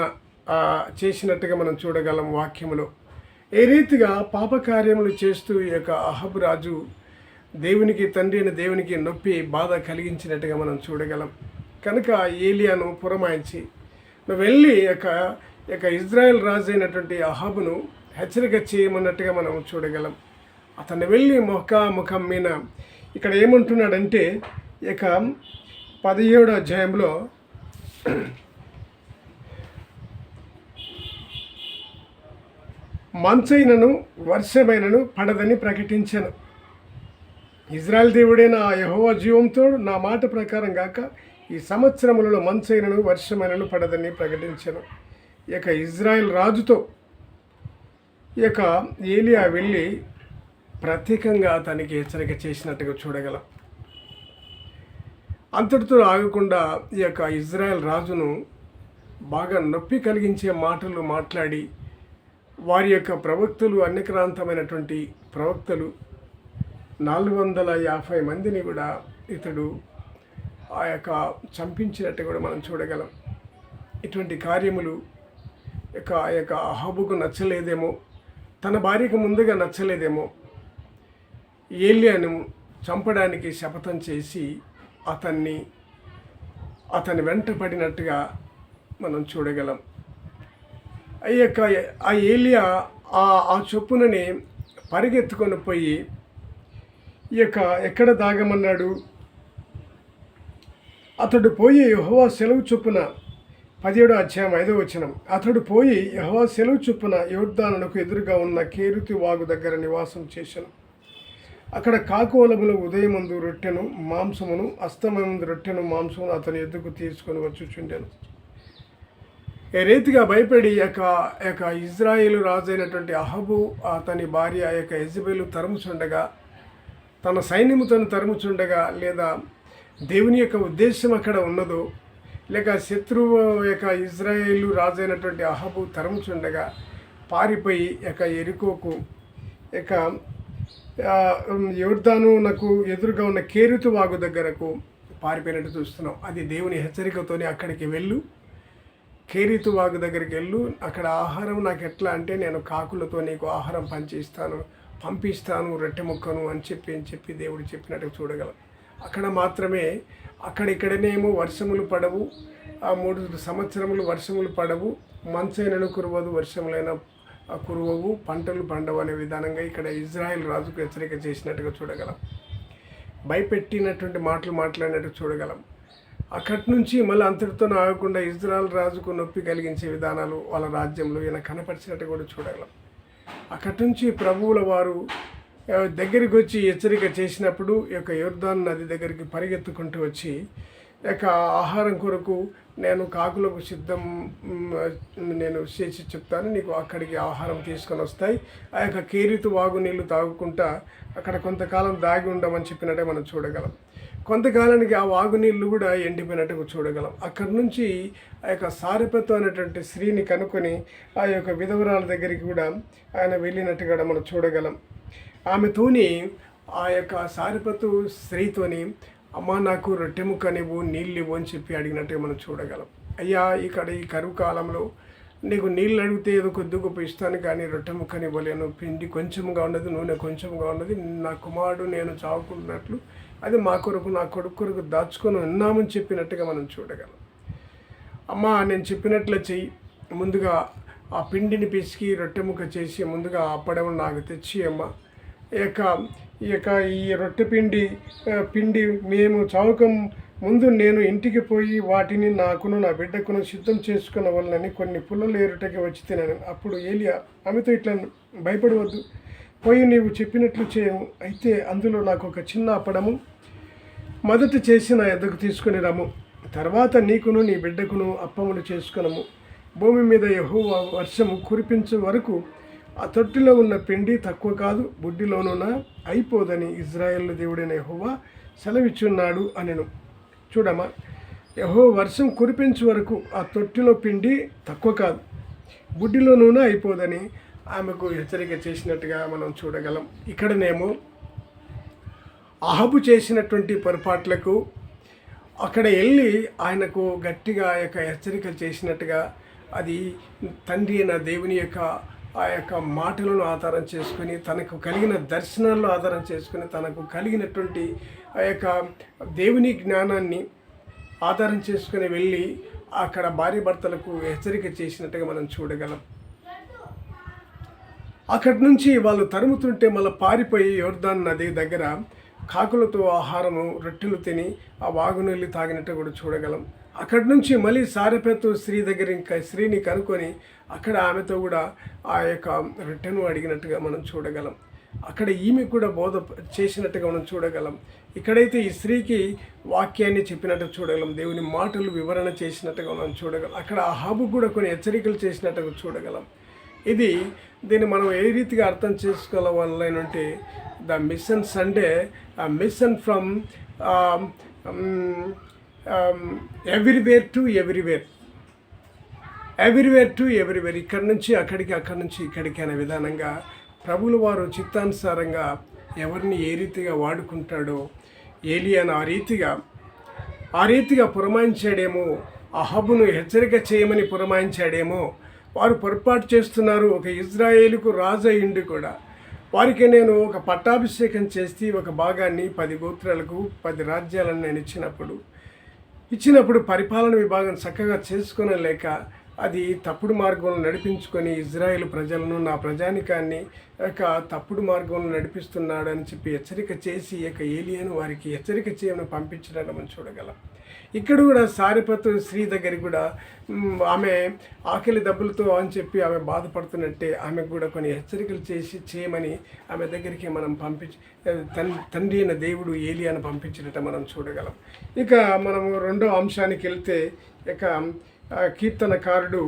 చేసినట్టుగా మనం చూడగలం వాక్యములో. ఏ రీతిగా పాపకార్యములు చేస్తూ ఈ అహాబు రాజు దేవునికి, తండ్రి అయిన దేవునికి నొప్పి, బాధ కలిగించినట్టుగా మనం చూడగలం. కనుక ఏలియాను పురమాయించి నువ్వు వెళ్ళి ఇజ్రాయెల్ రాజు అయినటువంటి అహాబును హెచ్చరిక చేయమన్నట్టుగా మనం చూడగలం. అతన్ని వెళ్ళి ముఖం మీద ఇక్కడ ఏమంటున్నాడంటే 17వ అధ్యాయంలో మంచైనను వర్షమైనను పడదని ప్రకటించాను. ఇజ్రాయెల్ దేవుడైన ఆ యెహోవా జీవంతో నా మాట ప్రకారం గాక ఈ సంవత్సరములలో మంచైనను వర్షమైనను పడదని ప్రకటించెను. ఈ యొక్క ఇజ్రాయెల్ రాజుతో ఈ యొక్క ఏలియా వెళ్ళి ప్రత్యేకంగా తనకి హెచ్చరిక చేసినట్టుగా చూడగలం. అంతటితో ఆగకుండా ఈ యొక్క ఇజ్రాయెల్ రాజును బాగా నొప్పి కలిగించే మాటలు మాట్లాడి వారి యొక్క ప్రవక్తలు, అన్యక్రాంతమైనటువంటి ప్రవక్తలు 450 మందిని కూడా ఇతడు ఆ యొక్క చంపించినట్టు కూడా మనం చూడగలం. ఇటువంటి కార్యములు ఆ యొక్క అహాబుకు నచ్చలేదేమో, తన భార్యకు ముందుగా నచ్చలేదేమో, ఏలియాను చంపడానికి శపథం చేసి అతని వెంట పడినట్టుగా మనం చూడగలం. ఆ ఏలియా ఆ చొప్పుననే పరిగెత్తుకొని పోయి ఎక్కడ దాగమన్నాడు? అతడు పోయి యెహోవా సెలవు చొప్పున 17వ అధ్యాయం 5వ వచనం. అతడు పోయి యెహోవా సెలవు చొప్పున యొర్దానునకు ఎదురుగా ఉన్న కేరుతి వాగు దగ్గర నివాసం చేశాను. అక్కడ కాకోలములు ఉదయమందు రొట్టెను మాంసమును, అస్తమయమందు రొట్టెను మాంసమును అతని ఎద్దుకు తీసుకొని వచ్చుచుండెను. ఏ రీతిగా భయపడి ఇజ్రాయేలు రాజు అయినటువంటి అహాబు అతని భార్య యెజబెలు తరుముచుండగా, తన సైన్యము తను తరుముచుండగా, లేదా దేవుని యొక్క ఉద్దేశం అక్కడ ఉన్నదో, లేక శత్రువు ఇజ్రాయేలు రాజు అయినటువంటి అహాబు తరుముచుండగా పారిపోయి ఎరికోకు యొర్దానునకు ఎదురుగా ఉన్న కేరుతు వాగు దగ్గరకు పారిపోయినట్టు చూస్తున్నాం. అది దేవుని హెచ్చరికతోనే అక్కడికి వెళ్ళు, కేరీతు వాగు దగ్గరికి వెళ్ళు, అక్కడ ఆహారం నాకు ఎట్లా అంటే నేను కాకులతో నీకు ఆహారం పంపిస్తాను రొట్టె ముక్కను అని చెప్పి దేవుడు చెప్పినట్టు చూడగలం. అక్కడ మాత్రమే ఇక్కడనేమో వర్షములు పడవు, 3 సంవత్సరములు వర్షములు పడవు, మంచైనను కురవదు, వర్షములైన కురువవు, పంటలు పండవు అనే విధానంగా ఇక్కడ ఇజ్రాయెల్ రాజుకు హెచ్చరిక చేసినట్టుగా చూడగలం. భయపెట్టినటువంటి మాటలు మాట్లాడినట్టు చూడగలం. అక్కడి నుంచి మళ్ళీ అంతటితో ఆగకుండా ఇజ్రాయెల్ రాజుకు నొప్పి కలిగించే విధానాలు వాళ్ళ రాజ్యంలో ఈయన కనపరిచినట్టు కూడా చూడగలం. అక్కడి నుంచి ప్రభువుల వారు దగ్గరికి వచ్చి హెచ్చరిక చేసినప్పుడు యొర్దాను నది దగ్గరికి పరిగెత్తుకుంటూ వచ్చి ఆహారం కొరకు నేను కాకులకు నేను చేసి చెప్తాను, నీకు అక్కడికి ఆహారం తీసుకొని వస్తాయి, కేరీతు వాగు నీళ్లు తాగుకుంటా అక్కడ కొంతకాలం దాగి ఉండమని చెప్పినట్టే మనం చూడగలం. కొంతకాలానికి ఆ వాగు నీళ్లు కూడా ఎండిపోయినట్టుగా చూడగలం. అక్కడి నుంచి సారెపతు అనేటువంటి స్త్రీని కనుక్కొని విధవరాల దగ్గరికి కూడా ఆయన వెళ్ళినట్టుగా మనం చూడగలం. ఆమెతోని సారెపతు స్త్రీతోని, అమ్మ నాకు రొట్టె ముక్క నీవు, నీళ్ళు ఇవ్వు అని చెప్పి అడిగినట్టుగా మనం చూడగలం. అయ్యా ఇక్కడ ఈ కరువు కాలంలో నీకు నీళ్ళు అడిగితే ఏదో కొద్ది గొప్ప ఇస్తాను, కానీ రొట్టె ముక్కని ఇవ్వలేను, పిండి కొంచెంగా ఉన్నది, నూనె కొంచెంగా ఉన్నది, నా కుమారుడు నేను చావుకున్నట్లు అది మా కొరకు నా కొడుకు కొరకు దాచుకొని ఉన్నామని చెప్పినట్టుగా మనం చూడగలం. అమ్మ నేను చెప్పినట్లు చెయ్యి, ముందుగా ఆ పిండిని పిసికి రొట్టె ముక్క చేసి ముందుగా అప్పడం నాకు తెచ్చి అమ్మ ఈ రొట్టె పిండి మేము చావకం ముందు నేను ఇంటికి పోయి వాటిని నాకును నా బిడ్డకును సిద్ధం చేసుకున్న వలనని కొన్ని పుల్లలు ఏరుటకి వచ్చి తినాను. అప్పుడు ఏలియా ఆమెతో ఇట్లా భయపడవద్దు, పోయి నీవు చెప్పినట్లు చేయము, అయితే అందులో నాకు ఒక చిన్న అప్పడము మొదట చేసి నా ఎద్దకు తీసుకుని రమ్ము, తర్వాత నీకును నీ బిడ్డకును అప్పములు చేసుకునము. భూమి మీద యెహోవా వర్షము కురిపించే వరకు ఆ తొట్టిలో ఉన్న పిండి తక్కువ కాదు, బుడ్డిలోనున అయిపోదని ఇజ్రాయేల్ దేవుడైన యెహోవా సెలవిచ్చున్నాడు అనెను. చూడమ్మా, యెహోవా వర్షం కురిపించే వరకు ఆ తొట్టిలో పిండి తక్కువ కాదు, బుడ్డిలో నూనె అయిపోదని ఆమెకు హెచ్చరిక చేసినట్టుగా మనం చూడగలం. ఇక్కడనేమో అహాబు చేసినటువంటి పొరపాట్లకు అక్కడ వెళ్ళి ఆయనకు గట్టిగా హెచ్చరిక చేసినట్టుగా, అది తండ్రి అయిన దేవుని మాటలను ఆధారం చేసుకొని, తనకు కలిగిన దర్శనాలను ఆధారం చేసుకొని, తనకు కలిగినటువంటి దేవుని జ్ఞానాన్ని ఆధారం చేసుకుని వెళ్ళి అక్కడ భార్య భర్తలకు హెచ్చరిక చేసినట్టుగా మనం చూడగలం. అక్కడి నుంచి వాళ్ళు తరుముతుంటే మళ్ళీ పారిపోయి యొర్దాను నది దగ్గర కాకులతో ఆహారము రొట్టెలు తిని ఆ వాగునీళ్ళు తాగినట్టు కూడా చూడగలం. అక్కడి నుంచి మళ్ళీ సారెపతు స్త్రీ దగ్గర స్త్రీని కనుక్కొని అక్కడ ఆమెతో కూడా ఆ రొట్టెను అడిగినట్టుగా మనం చూడగలం. అక్కడ ఈమె కూడా బోధ చేసినట్టుగా మనం చూడగలం. ఇక్కడైతే ఈ స్త్రీకి వాక్యాన్ని చెప్పినట్టు చూడగలం, దేవుని మాటలు వివరణ చేసినట్టుగా మనం చూడగలం. అక్కడ అహాబు కూడా కొన్ని హెచ్చరికలు చేసినట్టుగా చూడగలం. దీన్ని మనం ఏ రీతిగా అర్థం చేసుకోవాలంటే the mission sunday mission from everywhere to everywhere, everywhere to everywhere, ఇక్కడి నుంచి అక్కడికి, అక్కడి నుంచి ఇక్కడికి అనే విధానంగా ప్రభువుల వారు చిత్తానుసారంగా ఎవరిని ఏ రీతిగా వాడుకుంటాడో ఏలియాను ఆ రీతిగా పురమాయించాడేమో, అహాబును హెచ్చరిక చేయమని పురమాయించాడేమో. వారు పొరపాటు చేస్తున్నారు. ఒక ఇజ్రాయేలుకు రాజు అయ్యిండి కూడా వారికి నేను ఒక పట్టాభిషేకం చేసి ఒక భాగాన్ని 10 గోత్రాలకు 10 రాజ్యాలను నేను ఇచ్చినప్పుడు పరిపాలన విభాగం చక్కగా చేసుకోనలేక అది తప్పుడు మార్గంలో నడిపించుకొని ఇజ్రాయేల్ ప్రజలను, నా ప్రజానికాన్ని తప్పుడు మార్గంలో నడిపిస్తున్నాడని చెప్పి హెచ్చరిక చేసి ఏలియాను వారికి హెచ్చరిక చేయమని పంపించడాన్ని మనం చూడగలం. ఇక్కడ కూడా సారెపతు స్త్రీ దగ్గరికి కూడా ఆమె ఆకలి దెబ్బలతో అని చెప్పి ఆమె బాధపడుతున్నట్టే ఆమెకు కూడా కొన్ని హెచ్చరికలు చేయమని ఆమె దగ్గరికి మనం తండ్రి అయిన దేవుడు ఏలియాను పంపించినట్టు మనం చూడగలం. ఇక మనము రెండో అంశానికి వెళ్తే కీర్తనకారుడు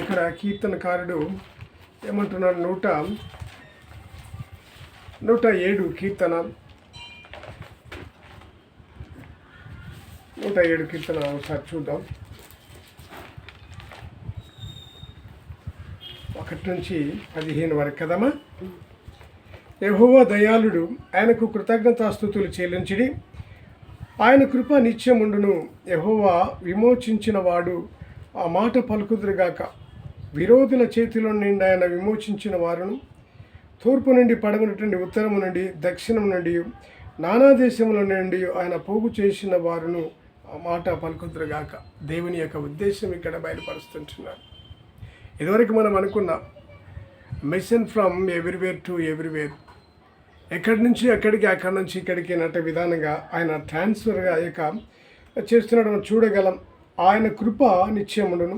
ఇక్కడ కీర్తనకారుడు ఏమంటున్నాడు, 107 కీర్తన 107 కీర్తన ఒకసారి చూద్దాం. 1 నుంచి 15 వరకు కదమ్మా. యెహోవా దయాళుడు, ఆయనకు కృతజ్ఞతాస్తుతులు చెల్లించిడి, ఆయన కృప నిత్యముండును. యెహోవా విమోచించిన వాడు ఆ మాట పలుకుదురుగాక. విరోధుల చేతిలో నుండి ఆయన విమోచించిన వారును, తూర్పు నుండి పడమటి నుండి ఉత్తరము నుండి దక్షిణం నుండి నానా దేశముల నుండి ఆయన పోగు చేసిన వారును ఆ మాట పలుకుదురుగాక. దేవుని యొక్క ఉద్దేశం ఇక్కడ బయలుపరుస్తుంటున్నారు. ఇదివరకు మనం అనుకున్నాం mission from everywhere to everywhere, ఎక్కడి నుంచి అక్కడికి, అక్కడి నుంచి ఇక్కడికి అన్నట్టు విధానంగా ఆయన ట్రాన్స్ఫర్గా చేస్తున్నాడు మనం చూడగలం. ఆయన కృప నిత్యముండును.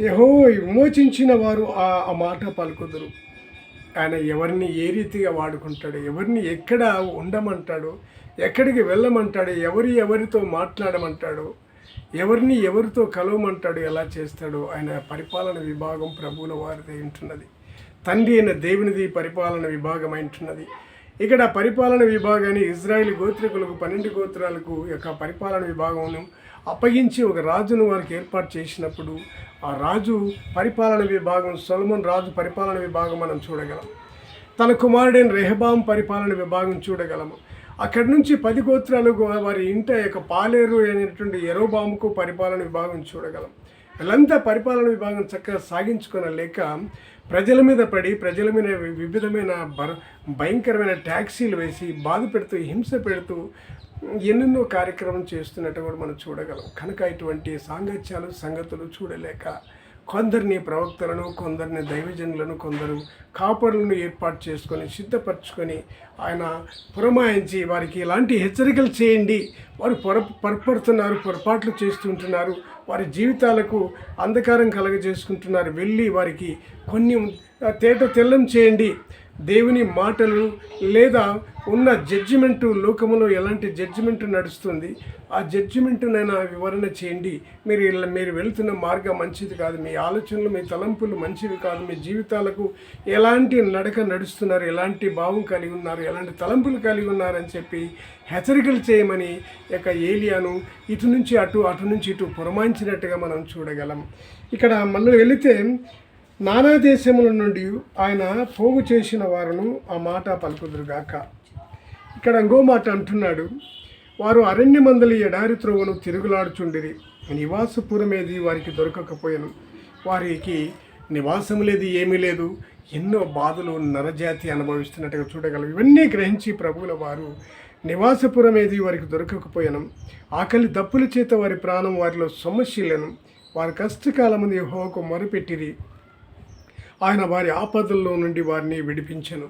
యెహోవా విమోచించిన వారు ఆ మాట పలుకుదురు. ఆయన ఎవరిని ఏ రీతిగా వాడుకుంటాడు, ఎవరిని ఎక్కడ ఉండమంటాడు, ఎక్కడికి వెళ్ళమంటాడు, ఎవరితో మాట్లాడమంటాడు, ఎవరిని ఎవరితో కలవమంటాడు, ఎలా చేస్తాడు. ఆయన పరిపాలన విభాగం ప్రభువుల వారిది ఉంటున్నది. తండ్రి అయిన దేవునిది పరిపాలన విభాగం ఉంటున్నది. ఇక్కడ పరిపాలన విభాగాన్ని ఇజ్రాయేల్ గోత్రికులకు 12 గోత్రాలకు యొక్క పరిపాలన విభాగంను అప్పగించి ఒక రాజును వారికి ఏర్పాటు చేసినప్పుడు ఆ రాజు పరిపాలన విభాగం, సొలొమోను రాజు పరిపాలన విభాగం మనం చూడగలం. తన కుమారుడైన రెహబాం పరిపాలన విభాగం చూడగలము. అక్కడి నుంచి 10 గోత్రాలకు వారి ఇంట యొక్క పాలేరు అనేటువంటి యెరోబాముకు పరిపాలన విభాగం చూడగలం. వీళ్ళంతా పరిపాలన విభాగం చక్కగా సాగించుకోనలేక ప్రజల మీద పడి, ప్రజల మీద వివిధమైన భయంకరమైన ట్యాక్సీలు వేసి బాధ పెడుతూ, హింస పెడుతూ ఎన్నెన్నో కార్యక్రమం చేస్తున్నట్టు కూడా మనం చూడగలం. కనుక ఇటువంటి సాంగత్యాలు సంగతులు చూడలేక కొందరిని ప్రవక్తలను, కొందరిని దైవజనులను, కొందరు కాపరులను ఏర్పాటు చేసుకొని సిద్ధపరచుకొని ఆయన పురమాయించి వారికి ఇలాంటి హెచ్చరికలు చేయండి, వారు పొరపాట్లు చేస్తుంటున్నారు, వారి జీవితాలకు అంధకారం కలగజేసుకుంటున్నారు, వెళ్ళి వారికి కొన్ని తెల్లం చేయండి. దేవుని మాటలు లేదా ఉన్న జడ్జిమెంటు, లోకములో ఎలాంటి జడ్జిమెంటు నడుస్తుంది, ఆ జడ్జిమెంటునైనా వివరణ చేయండి. మీరు వెళ్తున్న మార్గం మంచిది కాదు, మీ ఆలోచనలు, మీ తలంపులు మంచివి కాదు, మీ జీవితాలకు ఎలాంటి నడక నడుస్తున్నారు, ఎలాంటి భావం కలిగి ఉన్నారు, ఎలాంటి తలంపులు కలిగి ఉన్నారని చెప్పి హెచ్చరికలు చేయమని ఏలియాను ఇటు నుంచి అటు పురమాయించినట్టుగా మనం చూడగలం. ఇక్కడ మళ్ళీ వెళితే నానా దేశముల నుండి ఆయన పోగు చేసిన వారును ఆ మాట పలుకుదురుగాక. ఇక్కడ ఇంకో మాట అంటున్నాడు, వారు అరణ్యమందలి ఎడారి త్రోవను తిరుగులాడుచుండిరి, నివాసపురమేది వారికి దొరకకపోయాను. వారికి నివాసం లేదు, ఏమీ లేదు, ఎన్నో బాధలు నరజాతి అనుభవిస్తున్నట్టుగా చూడగలం. ఇవన్నీ గ్రహించి ప్రభువుల వారు నివాసపురమేది వారికి దొరకకపోయాను, ఆకలి దప్పుల చేత వారి ప్రాణం వారిలో సమస్యలను, వారి కష్టకాలమంది యెహోవాకు మొరపెట్టిరి, ఆయన వారి ఆపదల్లో నుండి వారిని విడిపించెను.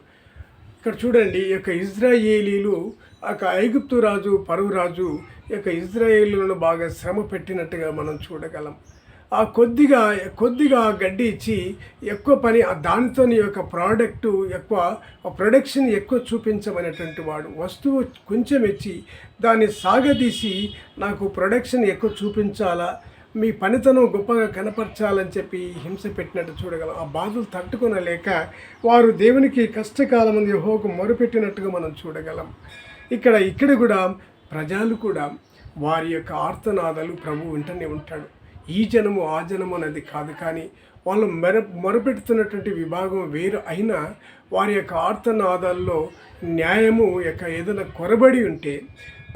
ఇక్కడ చూడండి, ఈ యొక్క ఇజ్రాయేలీలు ఐగుప్తు రాజు, ఫరో రాజు ఇజ్రాయేలీలను బాగా శ్రమ పెట్టినట్టుగా మనం చూడగలం. ఆ కొద్దిగా గడ్డి ఇచ్చి ఎక్కువ పని దానితో నీ యొక్క ప్రోడక్ట్ ఎక్కువ ప్రొడక్షన్ ఎక్కువ చూపించమనేటువంటి వాడు. వస్తువు కొంచెం ఇచ్చి దాన్ని సాగదీసి నాకు ప్రొడక్షన్ ఎక్కువ చూపించాలా, మీ పనితనం గొప్పగా కనపరచాలని చెప్పి హింస పెట్టినట్టు చూడగలం. ఆ బాధలు తట్టుకొనలేక వారు దేవునికి కష్టకాలం యెహోవాకు మొరుపెట్టినట్టుగా మనం చూడగలం. ఇక్కడ కూడా ప్రజలు కూడా వారి యొక్క ఆర్తనాదాలు ప్రభు వెంటనే ఉంటాడు. ఈ జనము ఆ జనము అనేది కాదు, కానీ వాళ్ళు మొరపెడుతున్నటువంటి విభాగం వేరు అయినా వారి యొక్క ఆర్తనాదాల్లో న్యాయము యొక్క ఏదైనా కొరబడి ఉంటే,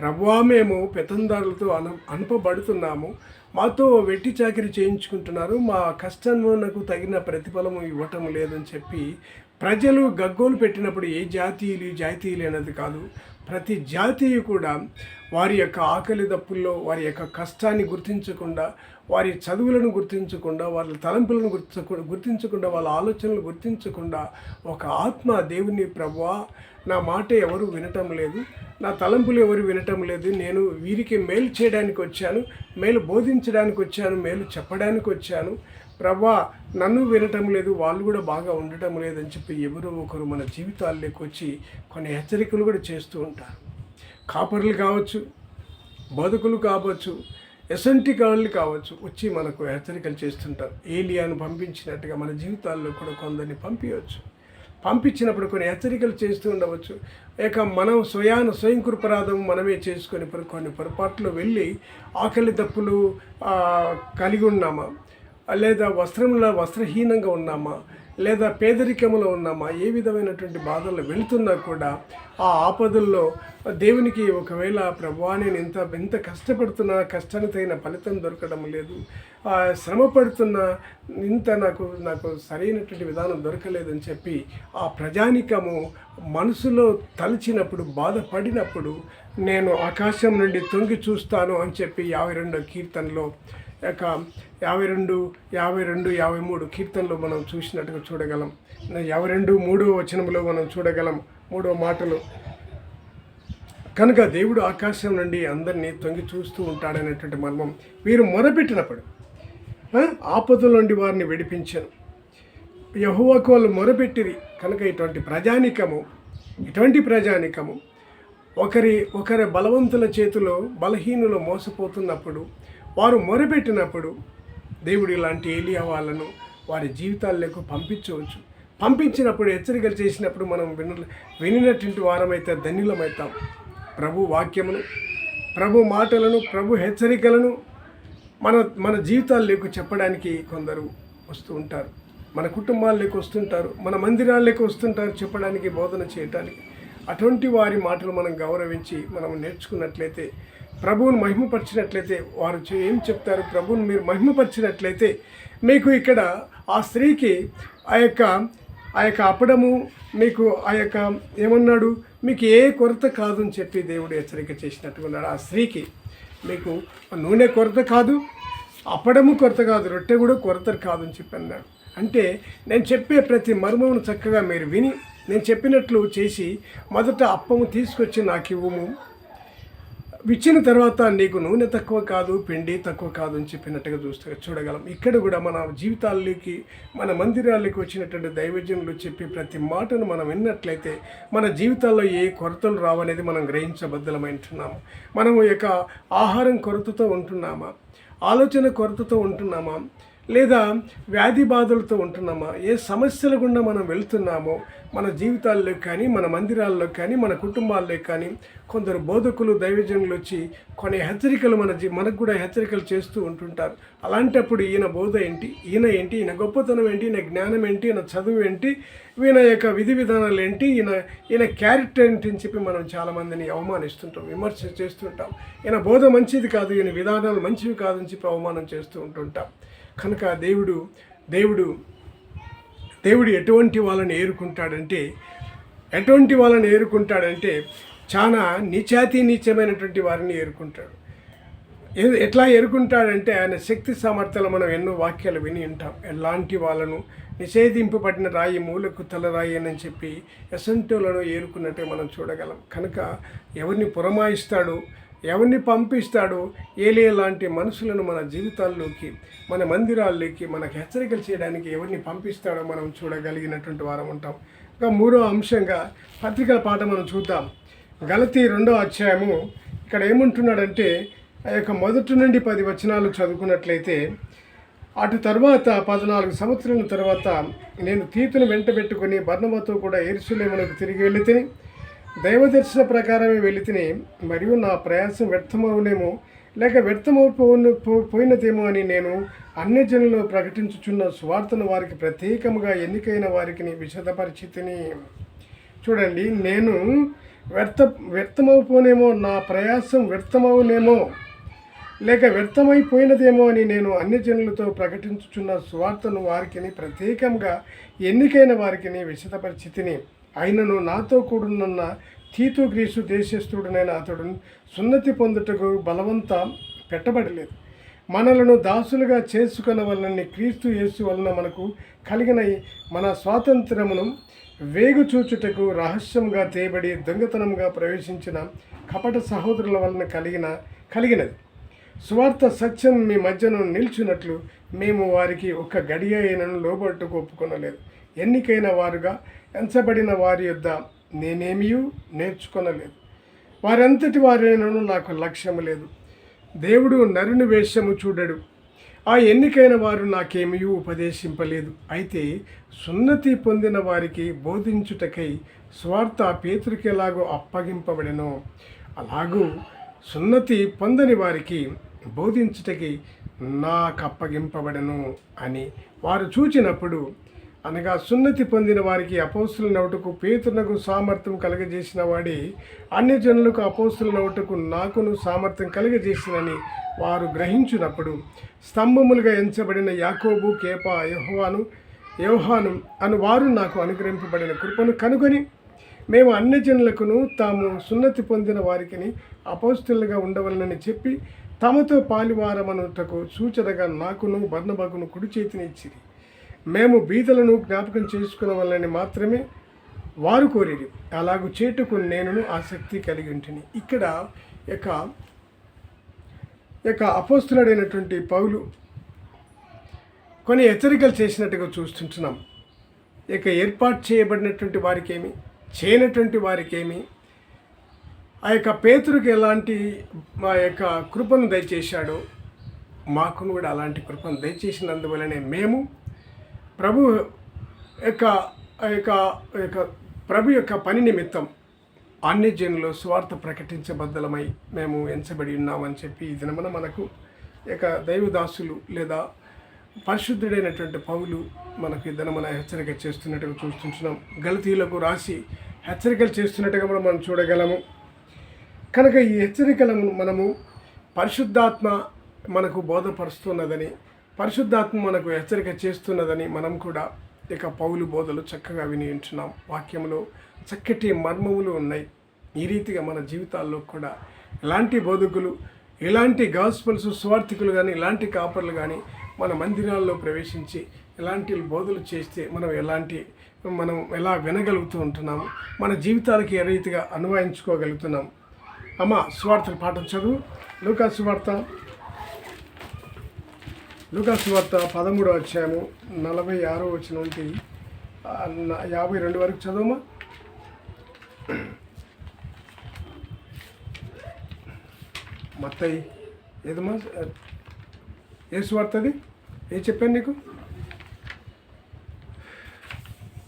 ప్రభువా మేము పెత్తందారులతో అనుపబడుతున్నాము, మాతో వెట్టి చాకిరి చేయించుకుంటున్నారు, మా కష్టమునకు తగిన ప్రతిఫలము ఇవ్వటం లేదని చెప్పి ప్రజలు గగ్గోలు పెట్టినప్పుడు ఏ జాతీయులు అనేది కాదు, ప్రతి జాతీయు కూడా వారి యొక్క ఆకలి దప్పుల్లో వారి యొక్క కష్టాన్ని గుర్తించకుండా, వారి చదువులను గుర్తించకుండా, వాళ్ళ తలంపులను గుర్తించకుండా, వాళ్ళ ఆలోచనలు గుర్తించకుండా ఒక ఆత్మ దేవుని ప్రభువా నా మాట ఎవరు వినటం లేదు, నా తలంపులు ఎవరు వినటం లేదు, నేను వీరికి మేలు చేయడానికి వచ్చాను, మేలు బోధించడానికి వచ్చాను, మేలు చెప్పడానికి వచ్చాను, ప్రభువా నన్ను వినటం లేదు, వాళ్ళు కూడా బాగా ఉండటం లేదని చెప్పి ఎవరో ఒకరు మన జీవితాల్లోకి వచ్చి కొన్ని హెచ్చరికలు కూడా చేస్తూ ఉంటారు. కాపరులు కావచ్చు, బతుకులు కావచ్చు, ఎసంటి వాళ్ళు కావచ్చు, వచ్చి మనకు హెచ్చరికలు చేస్తుంటారు. ఏలియాను పంపించినట్టుగా మన జీవితాల్లో కూడా కొందరిని పంపించినప్పుడు కొన్ని హెచ్చరికలు చేస్తూ ఉండవచ్చు. మనం స్వయం కృపరాధం మనమే చేసుకొని కొన్ని పొరపాట్లు వెళ్ళి ఆకలి దప్పులు కలిగి ఉన్నామా, లేదా వస్త్రహీనంగా ఉన్నామా, లేదా పేదరికంలో ఉన్నామా, ఏ విధమైనటువంటి బాధలు వెళుతున్నా కూడా ఆ ఆపదల్లో దేవునికి ఒకవేళ ప్రభువా నేను ఎంత కష్టపడుతున్నా కష్టానికి తగిన ఫలితం దొరకడం లేదు, శ్రమ పడుతున్నా నాకు సరైనటువంటి విధానం దొరకలేదని చెప్పి ఆ ప్రజానికము మనసులో తలచినప్పుడు, బాధపడినప్పుడు నేను ఆకాశం నుండి తొంగి చూస్తాను అని చెప్పి 52వ కీర్తనలో 52, 53 కీర్తనలో మనం చూసినట్టుగా చూడగలం. 52, 3వ వచనంలో మనం చూడగలం 3వ మాటలు. కనుక దేవుడు ఆకాశం నుండి అందరినీ తొంగి చూస్తూ ఉంటాడనేటువంటి మర్మం. వీరు మొరపెట్టినప్పుడు ఆపదల నుండి వారిని విడిపించను. యెహోవాకు వాళ్ళు మొరపెట్టిరి కనుక ఇటువంటి ప్రజానికము ఒకరి బలవంతుల చేతిలో బలహీనులు మోసపోతున్నప్పుడు, వారు మొరపెట్టినప్పుడు దేవుడు ఇలాంటి ఏలియా వాళ్ళను వారి జీవితాల్లోకి పంపించినప్పుడు హెచ్చరికలు చేసినప్పుడు మనం వినినటువంటి వారమైతే ధన్యులమవుతాం. ప్రభు వాక్యమును, ప్రభు మాటలను, ప్రభు హెచ్చరికలను మన జీవితాల్లోకి చెప్పడానికి కొందరు వస్తూ ఉంటారు, మన కుటుంబాల్లోకి వస్తుంటారు, మన మందిరాల్లోకి వస్తుంటారు చెప్పడానికి, బోధన చేయటానికి. అటువంటి వారి మాటలు మనం గౌరవించి మనం నేర్చుకున్నట్లయితే, ప్రభువును మహిమపరిచినట్లయితే, వారు ఏం చెప్తారు, ప్రభువును మీరు మహిమపరిచినట్లయితే మీకు ఇక్కడ ఆ స్త్రీకి ఆ యొక్క అప్పడము మీకు ఏమన్నాడు, మీకు ఏ కొరత కాదు అని చెప్పి దేవుడు హెచ్చరిక చేసినట్టుగా ఉన్నాడు. ఆ స్త్రీకి మీకు నూనె కొరత కాదు, అప్పడము కొరత కాదు, రొట్టె కూడా కొరత కాదు అని చెప్పి అన్నాడు. అంటే నేను చెప్పే ప్రతి మర్మమును చక్కగా మీరు విని నేను చెప్పినట్లు చేసి మొదట అప్పము తీసుకొచ్చి నాకు ఇవ్వము, ఇచ్చిన తర్వాత నీకు నూనె తక్కువ కాదు, పిండి తక్కువ కాదు అని చెప్పినట్టుగా చూడగలం. ఇక్కడ కూడా మన జీవితాల్లోకి, మన మందిరాల్లోకి వచ్చినటువంటి దైవజనులు చెప్పి ప్రతి మాటను మనం విన్నట్లయితే మన జీవితాల్లో ఏ కొరతలు రావనేది మనం గ్రహించబద్దలమైంటున్నాము. మనం యొక్క ఆహారం కొరతతో ఉంటున్నామా, ఆలోచన కొరతతో ఉంటున్నామా, లేదా వ్యాధి బాధలతో ఉంటున్నామా, ఏ సమస్యల గుండా మనం వెళ్తున్నామో మన జీవితాల్లో కానీ, మన మందిరాల్లో కానీ, మన కుటుంబాల్లో కానీ కొందరు బోధకులు, దైవజనులు వచ్చి కొన్ని హెచ్చరికలు మనకు కూడా హెచ్చరికలు చేస్తూ ఉంటుంటారు. అలాంటప్పుడు ఈయన బోధ ఏంటి, ఈయన గొప్పతనం ఏంటి, ఈయన జ్ఞానం ఏంటి, ఈయన చదువు ఏంటి, ఈయన యొక్క విధి విధానాలు ఏంటి, ఈయన క్యారెక్టర్ ఏంటి అని చెప్పి మనం చాలామందిని అవమానిస్తుంటాం, విమర్శ చేస్తుంటాం. ఈయన బోధ మంచిది కాదు, ఈయన విధానాలు మంచివి కాదని చెప్పి అవమానం చేస్తూ ఉంటుంటాం. కనుక దేవుడు ఎటువంటి వాళ్ళని ఏరుకుంటాడంటే చాలా నీచమైనటువంటి వారిని ఏరుకుంటాడు. ఎట్లా ఏరుకుంటాడంటే ఆయన శక్తి సామర్థ్యాలు మనం ఎన్నో వాక్యాలు విని ఉంటాం. ఎలాంటి వాళ్ళను నిషేధింపబడిన రాయి మూలకు తలరాయి అని చెప్పి ఎసంటోలను ఏరుకున్నట్టే మనం చూడగలం. కనుక ఎవరిని పురమాయిస్తాడు, ఎవరిని పంపిస్తాడో ఏలియా లాంటి మనుషులను మన జీవితాల్లోకి, మన మందిరాల్లోకి మనకు హెచ్చరికలు చేయడానికి ఎవరిని పంపిస్తాడో మనం చూడగలిగినటువంటి వారం ఉంటాం. ఇంకా మూడో అంశంగా పత్రికల పాఠం మనం చూద్దాం. గలతీ 2వ అధ్యాయము. ఇక్కడ ఏమంటున్నాడంటే, ఆ యొక్క 1 నుండి 10 వచనాలు చదువుకున్నట్లయితే, అటు తర్వాత 14 సంవత్సరాల తర్వాత నేను తీతును వెంటబెట్టుకొని బర్నబాతో కూడా యెరూషలేమునకు తిరిగి వెళ్ళితిని. దైవదర్శన ప్రకారమే వెళితిని. మరియు నా ప్రయాసం వ్యర్థమవునేమో లేక పోయినదేమో అని నేను అన్యజనుల్లో ప్రకటించుచున్న సువార్తను వారికి ప్రత్యేకముగా ఎన్నికైన వారికి విశదపరిచితిని. చూడండి, నేను వ్యర్థమైపోనేమో, నా ప్రయాసం వ్యర్థమవునేమో లేక వ్యర్థమైపోయినదేమో అని నేను అన్యజనులతో ప్రకటించుచున్న సువార్తను వారికి ప్రత్యేకంగా ఎన్నికైన వారికి విశదపరిచితిని. అయినను నాతో కూడున్న తీతు గ్రీసు దేశస్థుడునైన అతడు సున్నతి పొందుటకు బలవంత పెట్టబడలేదు. మనలను దాసులుగా చేసుకున్న వలన క్రీస్తు యేసు వలన మనకు కలిగిన మన స్వాతంత్రమును వేగుచూచుటకు రహస్యంగా తేబడి దొంగతనంగా ప్రవేశించిన కపట సహోదరుల వలన కలిగినది. సువార్త సత్యం మీ మధ్యను నిల్చున్నట్లు మేము వారికి ఒక గడియ అయినను లోబట్టుకు ఒప్పుకొనలేదు. ఎన్నికైన వారుగా ఎంచబడిన వారి యొద్ద నేనేమీ నేర్చుకొనలేదు. వారంతటి వారైనను నాకు లక్ష్యము లేదు. దేవుడు నరుని వేషము చూడడు. ఆ ఎన్నికైన వారు నాకేమీ ఉపదేశింపలేదు. అయితే సున్నతి పొందిన వారికి బోధించుటకై స్వార్థ పేతురికి ఎలాగో అప్పగింపబడెనో అలాగూ సున్నతి పొందని వారికి బోధించుటకి నాకు అప్పగింపబడను అని వారు చూచినప్పుడు, అనగా సున్నతి పొందిన వారికి అపోస్తులనవుటకు పేతునకు సామర్థ్యం కలుగజేసిన వాడి అన్యజనులకు అపోస్తులనవుటకు నాకును సామర్థ్యం కలుగజేసినని వారు గ్రహించినప్పుడు, స్తంభములుగా ఎంచబడిన యాకోబు, కేపా, యోహాను అను వారు నాకు అనుగ్రహింపబడిన కృపను కనుగొని, మేము అన్యజనులకును తాము సున్నతి పొందిన వారికి అపోస్తులుగా ఉండవలనని చెప్పి తమతో పాలివారమనుటకు సూచనగా నాకును బర్నబాకును కుడి చేతిని ఇచ్చిరి. మేము బీదలను జ్ఞాపకం చేసుకున్న వలన మాత్రమే వారు కోరిరి. అలాగూ చేటుకు నేను ఆసక్తి కలిగి ఉంటిని. ఇక్కడ యొక్క అపోస్తులుడైనటువంటి పౌలు కొన్ని హెచ్చరికలు చేసినట్టుగా చూస్తుంటున్నాం. ఇక ఏర్పాటు చేయబడినటువంటి వారికేమి, చేయనటువంటి వారికేమి ఆ యొక్క పేతురుకి ఎలాంటి మా యొక్క కృపను దయచేశాడో మాకును కూడా అలాంటి కృపను దయచేసినందువలనే మేము ప్రభు యొక్క పని నిమిత్తం అన్యజనులు స్వార్థ ప్రకటించబద్దలమై మేము ఎంచబడి ఉన్నామని చెప్పి ఈ దినమున మనకు దైవదాసులు లేదా పరిశుద్ధుడైనటువంటి పౌలు మనకు ఈ దినమున హెచ్చరిక చేస్తున్నట్టుగా చూస్తున్నాం. గలతీయులకు రాసి హెచ్చరికలు చేస్తున్నట్టుగా మనం చూడగలము. కనుక ఈ హెచ్చరికలను మనము పరిశుద్ధాత్మ మనకు బోధపరుస్తున్నదని, పరిశుద్ధాత్మ మనకు హెచ్చరిక చేస్తున్నదని మనం కూడా పౌలు బోధలు చక్కగా విని ఉంటున్నాం. వాక్యంలో చక్కటి మర్మములు ఉన్నాయి. ఈ రీతిగా మన జీవితాల్లో కూడా ఇలాంటి బోధకులు, ఇలాంటి గాస్పల్స్ స్వార్థికులు కానీ, ఇలాంటి కాపర్లు కానీ మన మందిరాల్లో ప్రవేశించి ఇలాంటి బోధలు చేస్తే మనం ఎలా వినగలుగుతూ ఉంటున్నాము, మన జీవితాలకి ఏ రీతిగా అన్వయించుకోగలుగుతున్నాం. అమ్మ సువార్తల పాఠం చదువు. లూకాసు సువార్త 13వ అధ్యాయము 46వ వచనం నుండి 52 వరకు చదువుమా. మత్తయి ఏదమ్మా, ఏ సువార్త అది? ఏం చెప్పాను నీకు?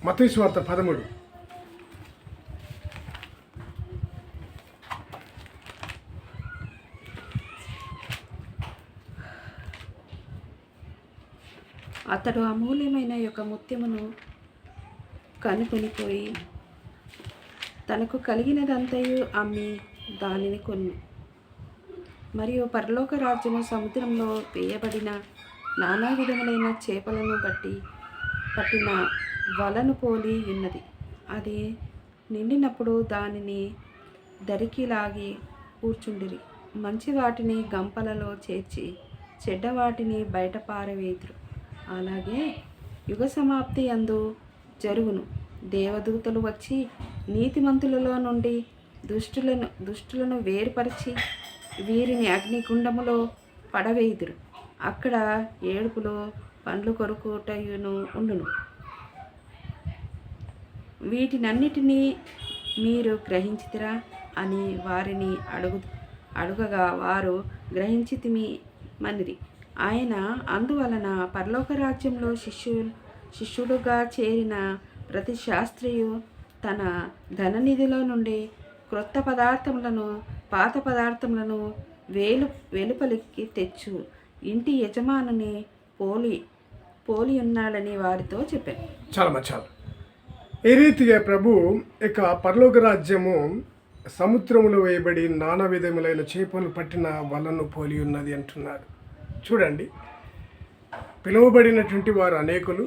మత్తయి సువార్త 13. అతడు అమూల్యమైన యొక్క ముత్యమును కనుకొనిపోయి తనకు కలిగినదంతయు అమ్మి దానిని కొను. మరియు పరలోక రాజ్యము సముద్రంలో వేయబడిన నానా విధములైన చేపలను బట్టి పట్టిన వలను పోలి ఉన్నది. అది నిండినప్పుడు దానిని దరికి లాగి కూర్చుండిరి. మంచి వాటిని గంపలలో చేర్చి చెడ్డ వాటిని బయట పారవేతురు. అలాగే యుగ సమాప్తి యందు జరుగును. దేవదూతలు వచ్చి నీతిమంతులలో నుండి దుష్టులను వేరుపరిచి వీరిని అగ్నిగుండములో పడవేయుదురు. అక్కడ ఏడుపులో పండ్లు కొరుకుటయును ఉండును. వీటినన్నిటినీ మీరు గ్రహించితిరా అని వారిని అడుగగా వారు గ్రహించితిమి మనిరి. ఆయన అందువలన పరలోక రాజ్యంలో శిష్యుడుగా చేరిన ప్రతి శాస్త్రియు తన ధననిధిలో నుండి క్రొత్త పదార్థములను పాత పదార్థములను వెలుపలికి తెచ్చు ఇంటి యజమానుని పోలి ఉన్నాడని వారితో చెప్పాను. చాలా ఈ రీతిగా ప్రభు ఇక పరలోక రాజ్యము సముద్రములో వేయబడి నానా విధములైన చేపలు పట్టిన వలను పోలి ఉన్నది అంటున్నాడు. చూడండి, పిలువబడినటువంటి వారు అనేకులు,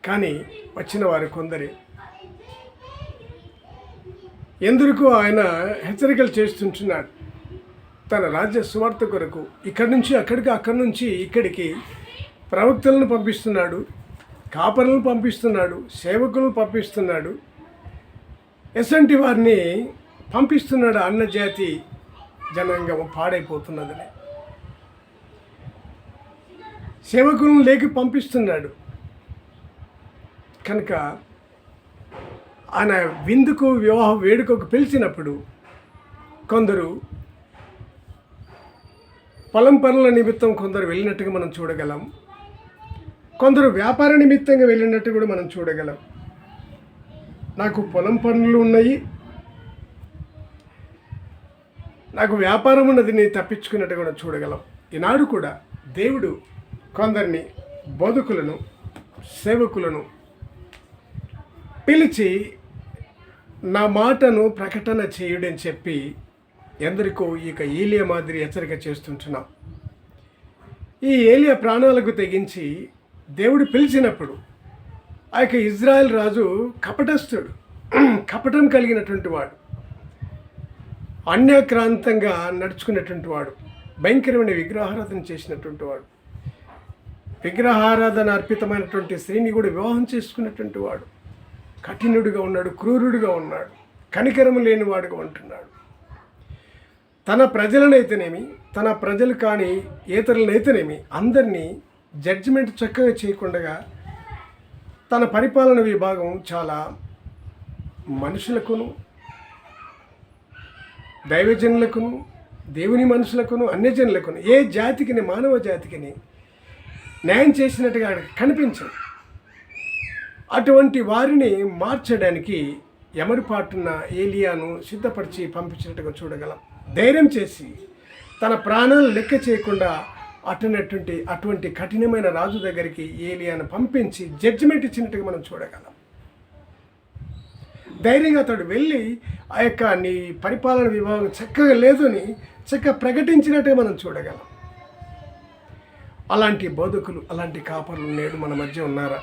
కానీ వచ్చిన వారు కొందరే. ఎందుకు ఆయన హెచ్చరికలు చేస్తుంటున్నాడు. తన రాజ్య సువార్త కొరకు ఇక్కడి నుంచి అక్కడికి, అక్కడి నుంచి ఇక్కడికి ప్రవక్తలను పంపిస్తున్నాడు, కాపరులను పంపిస్తున్నాడు, సేవకులను పంపిస్తున్నాడు. ఎసంటి వారిని పంపిస్తున్నాడు. అన్నజాతి జనాంగం పాడైపోతున్నదని సేవకులను లేకి పంపిస్తున్నాడు. కనుక ఆయన విందుకు వివాహ వేడుకకు పిలిచినప్పుడు కొందరు పొలం పనుల నిమిత్తం కొందరు వెళ్ళినట్టుగా మనం చూడగలం. కొందరు వ్యాపార నిమిత్తంగా వెళ్ళినట్టు కూడా మనం చూడగలం. నాకు పొలం పనులు ఉన్నాయి, నాకు వ్యాపారం ఉన్నది, నేను తప్పించుకున్నట్టు కూడా చూడగలం. ఈనాడు కూడా దేవుడు కొందరిని బోధకులను, సేవకులను పిలిచి నా మాటను ప్రకటన చేయుడని చెప్పి ఎందరికో ఇక ఏలియా మాదిరి హెచ్చరిక చేస్తుంటున్నాం. ఈ ఏలియా ప్రాణాలకు తెగించి దేవుడు పిలిచినప్పుడు ఆ యొక్క ఇజ్రాయెల్ రాజు కపటస్థుడు, కపటం కలిగినటువంటి వాడు, అన్యాక్రాంతంగా నడుచుకున్నటువంటి వాడు, భయంకరమైన విగ్రహారాధన చేసినటువంటి వాడు, విగ్రహారాధన అర్పితమైనటువంటి స్త్రీని కూడా వివాహం చేసుకున్నటువంటి వాడు, కఠినుడిగా ఉన్నాడు, క్రూరుడిగా ఉన్నాడు, కనికరం లేనివాడుగా ఉంటున్నాడు. తన ప్రజలనైతేనేమి, తన ప్రజలు కాని ఇతరులనైతేనేమి అందరినీ జడ్జిమెంట్ చక్కగా చేయకుండా తన పరిపాలన విభాగం చాలా మనుషులకును, దైవజనులకును, దేవుని మనుషులకును, అన్యజనులకును, ఏ జాతికిని, మానవ జాతికిని న్యాయం చేసినట్టుగా కనిపించదు. అటువంటి వారిని మార్చడానికి ఎమరుపాటున్న ఏలియాను సిద్ధపరిచి పంపించినట్టుగా చూడగలం. ధైర్యం చేసి తన ప్రాణాలు లెక్క చేయకుండా అటువంటి కఠినమైన రాజు దగ్గరికి ఏలియాను పంపించి జడ్జిమెంట్ ఇచ్చినట్టుగా మనం చూడగలం. ధైర్యంగా అతడు వెళ్ళి ఆ యొక్క నీ పరిపాలన విభాగం చక్కగా లేదు అని చక్కగా ప్రకటించినట్టుగా మనం చూడగలం. అలాంటి బోధకులు, అలాంటి కాపరులు నేడు మన మధ్య ఉన్నారా?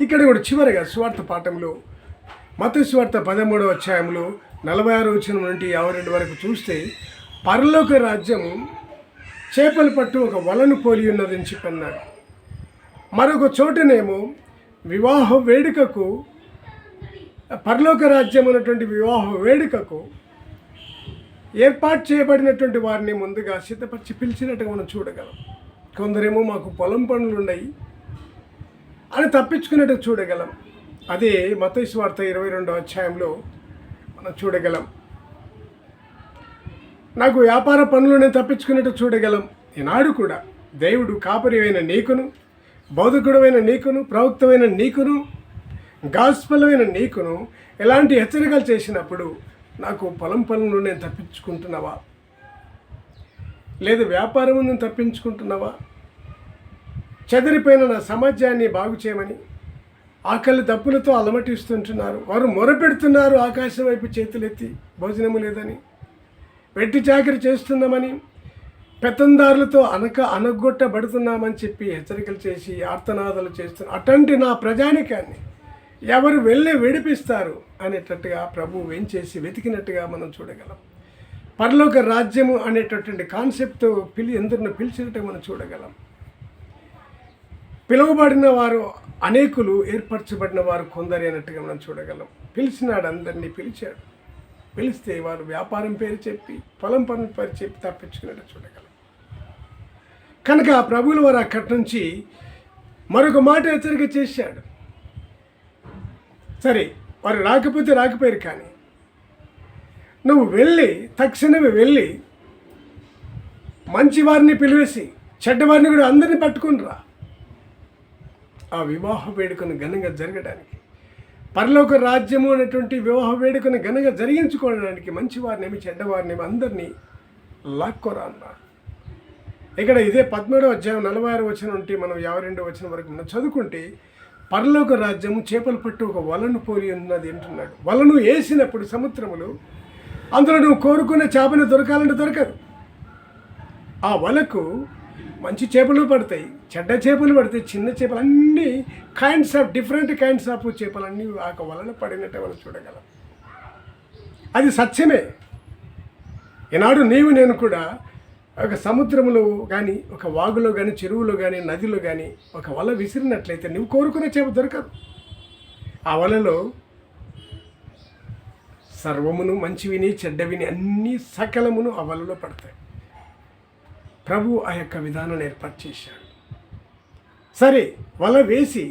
ఇక్కడ కూడా చివరిగా సువార్త పాఠంలో మత్తయి సువార్త 13వ అధ్యాయంలో 46 వచనం నుండి 52 వరకు చూస్తే పరలోక రాజ్యం చేపలు పట్టు ఒక వలను పోలి ఉన్నదని చెప్పన్నాడు. మరొక చోటనేమో వివాహ వేడుకకు, పరలోక రాజ్యం అన్నటువంటి వివాహ వేడుకకు ఏర్పాటు చేయబడినటువంటి వారిని ముందుగా సిద్ధపరిచి పిలిచినట్టుగా మనం చూడగలం. కొందరేమో మాకు పొలం పనులు ఉన్నాయి అని తప్పించుకున్నట్టు చూడగలం. అదే మత్తయి సువార్త 22వ అధ్యాయంలో మనం చూడగలం. నాకు వ్యాపార పనులను తప్పించుకున్నట్టు చూడగలం. ఈనాడు కూడా దేవుడు కాపరివైన నీకును, బోధకుడమైన నీకును, ప్రవక్తమైన నీకును, గాస్పలమైన నీకును ఎలాంటి హెచ్చరికలు చేసినప్పుడు నాకు పొలం పనులు నేను తప్పించుకుంటున్నావా, లేదు వ్యాపారం నేను తప్పించుకుంటున్నావా, చెదిరిపోయిన నా సమాజాన్ని బాగు చేయమని ఆకలి దప్పులతో అలమటిస్తుంటున్నారు. వారు మొరపెడుతున్నారు ఆకాశం వైపు చేతులెత్తి, భోజనము లేదని, వెట్టి చాకరి చేస్తున్నామని, పెత్తందారులతో అనగొట్టబడుతున్నామని చెప్పి హెచ్చరికలు చేసి ఆర్తనాదాలు చేస్తున్నారు. అటువంటి నా ప్రజానికాన్ని ఎవరు వెళ్ళి విడిపిస్తారు అనేటట్టుగా ప్రభువు వేంచేసి వెతికినట్టుగా మనం చూడగలం. పరలోక రాజ్యము అనేటటువంటి కాన్సెప్ట్ ఎందరిని పిలిచినట్టుగా మనం చూడగలం. పిలువబడిన వారు అనేకులు, ఏర్పరచబడిన వారు కొందరు అన్నట్టుగా మనం చూడగలం. పిలిచినాడు, అందరినీ పిలిచాడు. పిలిస్తే వారు వ్యాపారం పేరు చెప్పి పొలం పనుల పేరు చెప్పి తప్పించుకున్నట్టు చూడగలం. కనుక ఆ ప్రభువుల వారు అక్కడి నుంచి మరొక మాట హెచ్చరిక చేశాడు. సరే, వారు రాకపోతే రాకపోయారు, కానీ నువ్వు వెళ్ళి తక్షణమే వెళ్ళి మంచి వారిని పిలివేసి చెడ్డవారిని కూడా అందరినీ పట్టుకుని రా. ఆ వివాహ వేడుకను ఘనంగా జరగడానికి, పరలోక రాజ్యము అనేటువంటి వివాహ వేడుకను ఘనంగా జరిగించుకోవడానికి మంచివారినేమి చెడ్డవారినేమి అందరినీ లాక్కోరా అన్నాడు. ఇక్కడ ఇదే 13వ అధ్యాయం 46వ వచనం నుండి మనం 52వ వచనం వరకు మనం చదువుకుంటే, పరలోక రాజ్యము చేపలు పట్టు ఒక వలను పోలి ఉన్నది అంటున్నాడు. వలను వేసినప్పుడు సముద్రములు అందులో నువ్వు కోరుకునే చేపను దొరకాలంటే దొరకదు. ఆ వలకు మంచి చేపలు పడతాయి, చెడ్డ చేపలు పడతాయి, చిన్న చేపలు, అన్నీ డిఫరెంట్ కైండ్స్ ఆఫ్ చేపలన్నీ ఆ వలన పడినట్టే మనం చూడగలం. అది సత్యమే. ఈనాడు నీవు నేను కూడా ఒక సముద్రంలో కానీ, ఒక వాగులో కానీ, చెరువులో కానీ, నదిలో కానీ ఒక వల విసిరినట్లయితే నువ్వు కోరుకునే చేప దొరకదు. ఆ వలలో సర్వమును, మంచివిని చెడ్డవిని అన్ని సకలమును ఆ వలలో పడతాయి. ప్రభు ఆ యొక్క విధానాన్ని ఏర్పాటు చేశాడు. సరే, వల వేసి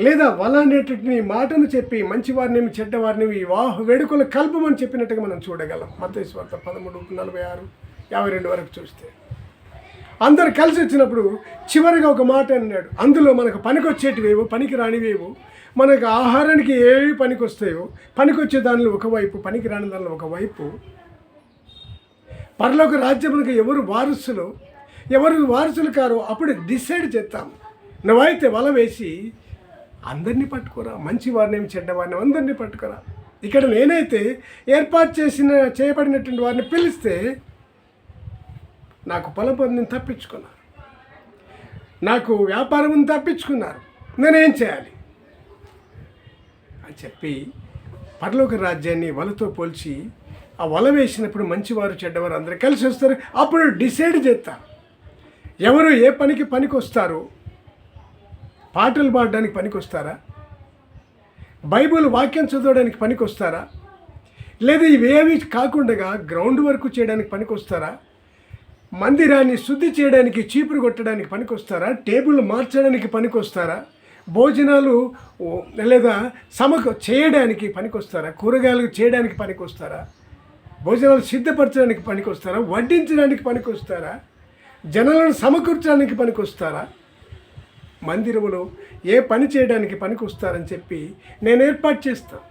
లేదా వల అనేటువంటి మాటను చెప్పి మంచివారినేమి చెడ్డవారినేమి వివాహ వేడుకలు కల్పమని చెప్పినట్టుగా మనం చూడగలం. మత్తయి సువార్త 13:46-52 వరకు చూస్తే అందరు కలిసి వచ్చినప్పుడు చివరిగా ఒక మాట అన్నాడు. అందులో మనకు పనికొచ్చేటివేవో, పనికి రానివేవో, మనకు ఆహారానికి ఏవి పనికి వస్తాయో, పనికొచ్చే దానిలో ఒకవైపు, పనికి రాని దానిలో ఒకవైపు, పరలోక రాజ్యమునకు ఎవరు వారసులు, ఎవరు వారసులు కారో అప్పుడు డిసైడ్ చేస్తాం. నువ్వైతే వల వేసి అందరినీ పట్టుకోరా, మంచి వారిని చెడ్డవారిని అందరినీ పట్టుకోరా. ఇక్కడ నేనైతే ఏర్పాటు చేయబడినటువంటి వారిని పిలిస్తే నాకు పొలం పనులను తప్పించుకున్నారు, నాకు వ్యాపారం తప్పించుకున్నారు, నేనేం చేయాలి అని చెప్పి పరలోక రాజ్యాన్ని వలతో పోల్చి ఆ వల వేసినప్పుడు మంచివారు చెడ్డవారు అందరూ కలిసి వస్తారు. అప్పుడు డిసైడ్ చేస్తారు ఎవరు ఏ పనికి వస్తారు. పాటలు పాడడానికి పనికి వస్తారా, బైబిల్ వాక్యం చదవడానికి పనికి వస్తారా, లేదా ఇవేవి కాకుండా గ్రౌండ్ వర్క్ చేయడానికి పనికి వస్తారా, మందిరాన్ని శుద్ధి చేయడానికి చీపురు కొట్టడానికి పనికి వస్తారా, టేబుల్ మార్చడానికి పనికి వస్తారా, భోజనాలు లేదా చేయడానికి పనికి వస్తారా, కూరగాయలు చేయడానికి పనికి వస్తారా, భోజనాలు సిద్ధపరచడానికి పనికి వస్తారా, వడ్డించడానికి పనికి వస్తారా, జనాలను సమకూర్చడానికి పనికి వస్తారా, మందిరములో ఏ పని చేయడానికి పనికి వస్తారని చెప్పి నేను ఏర్పాటు చేస్తాను.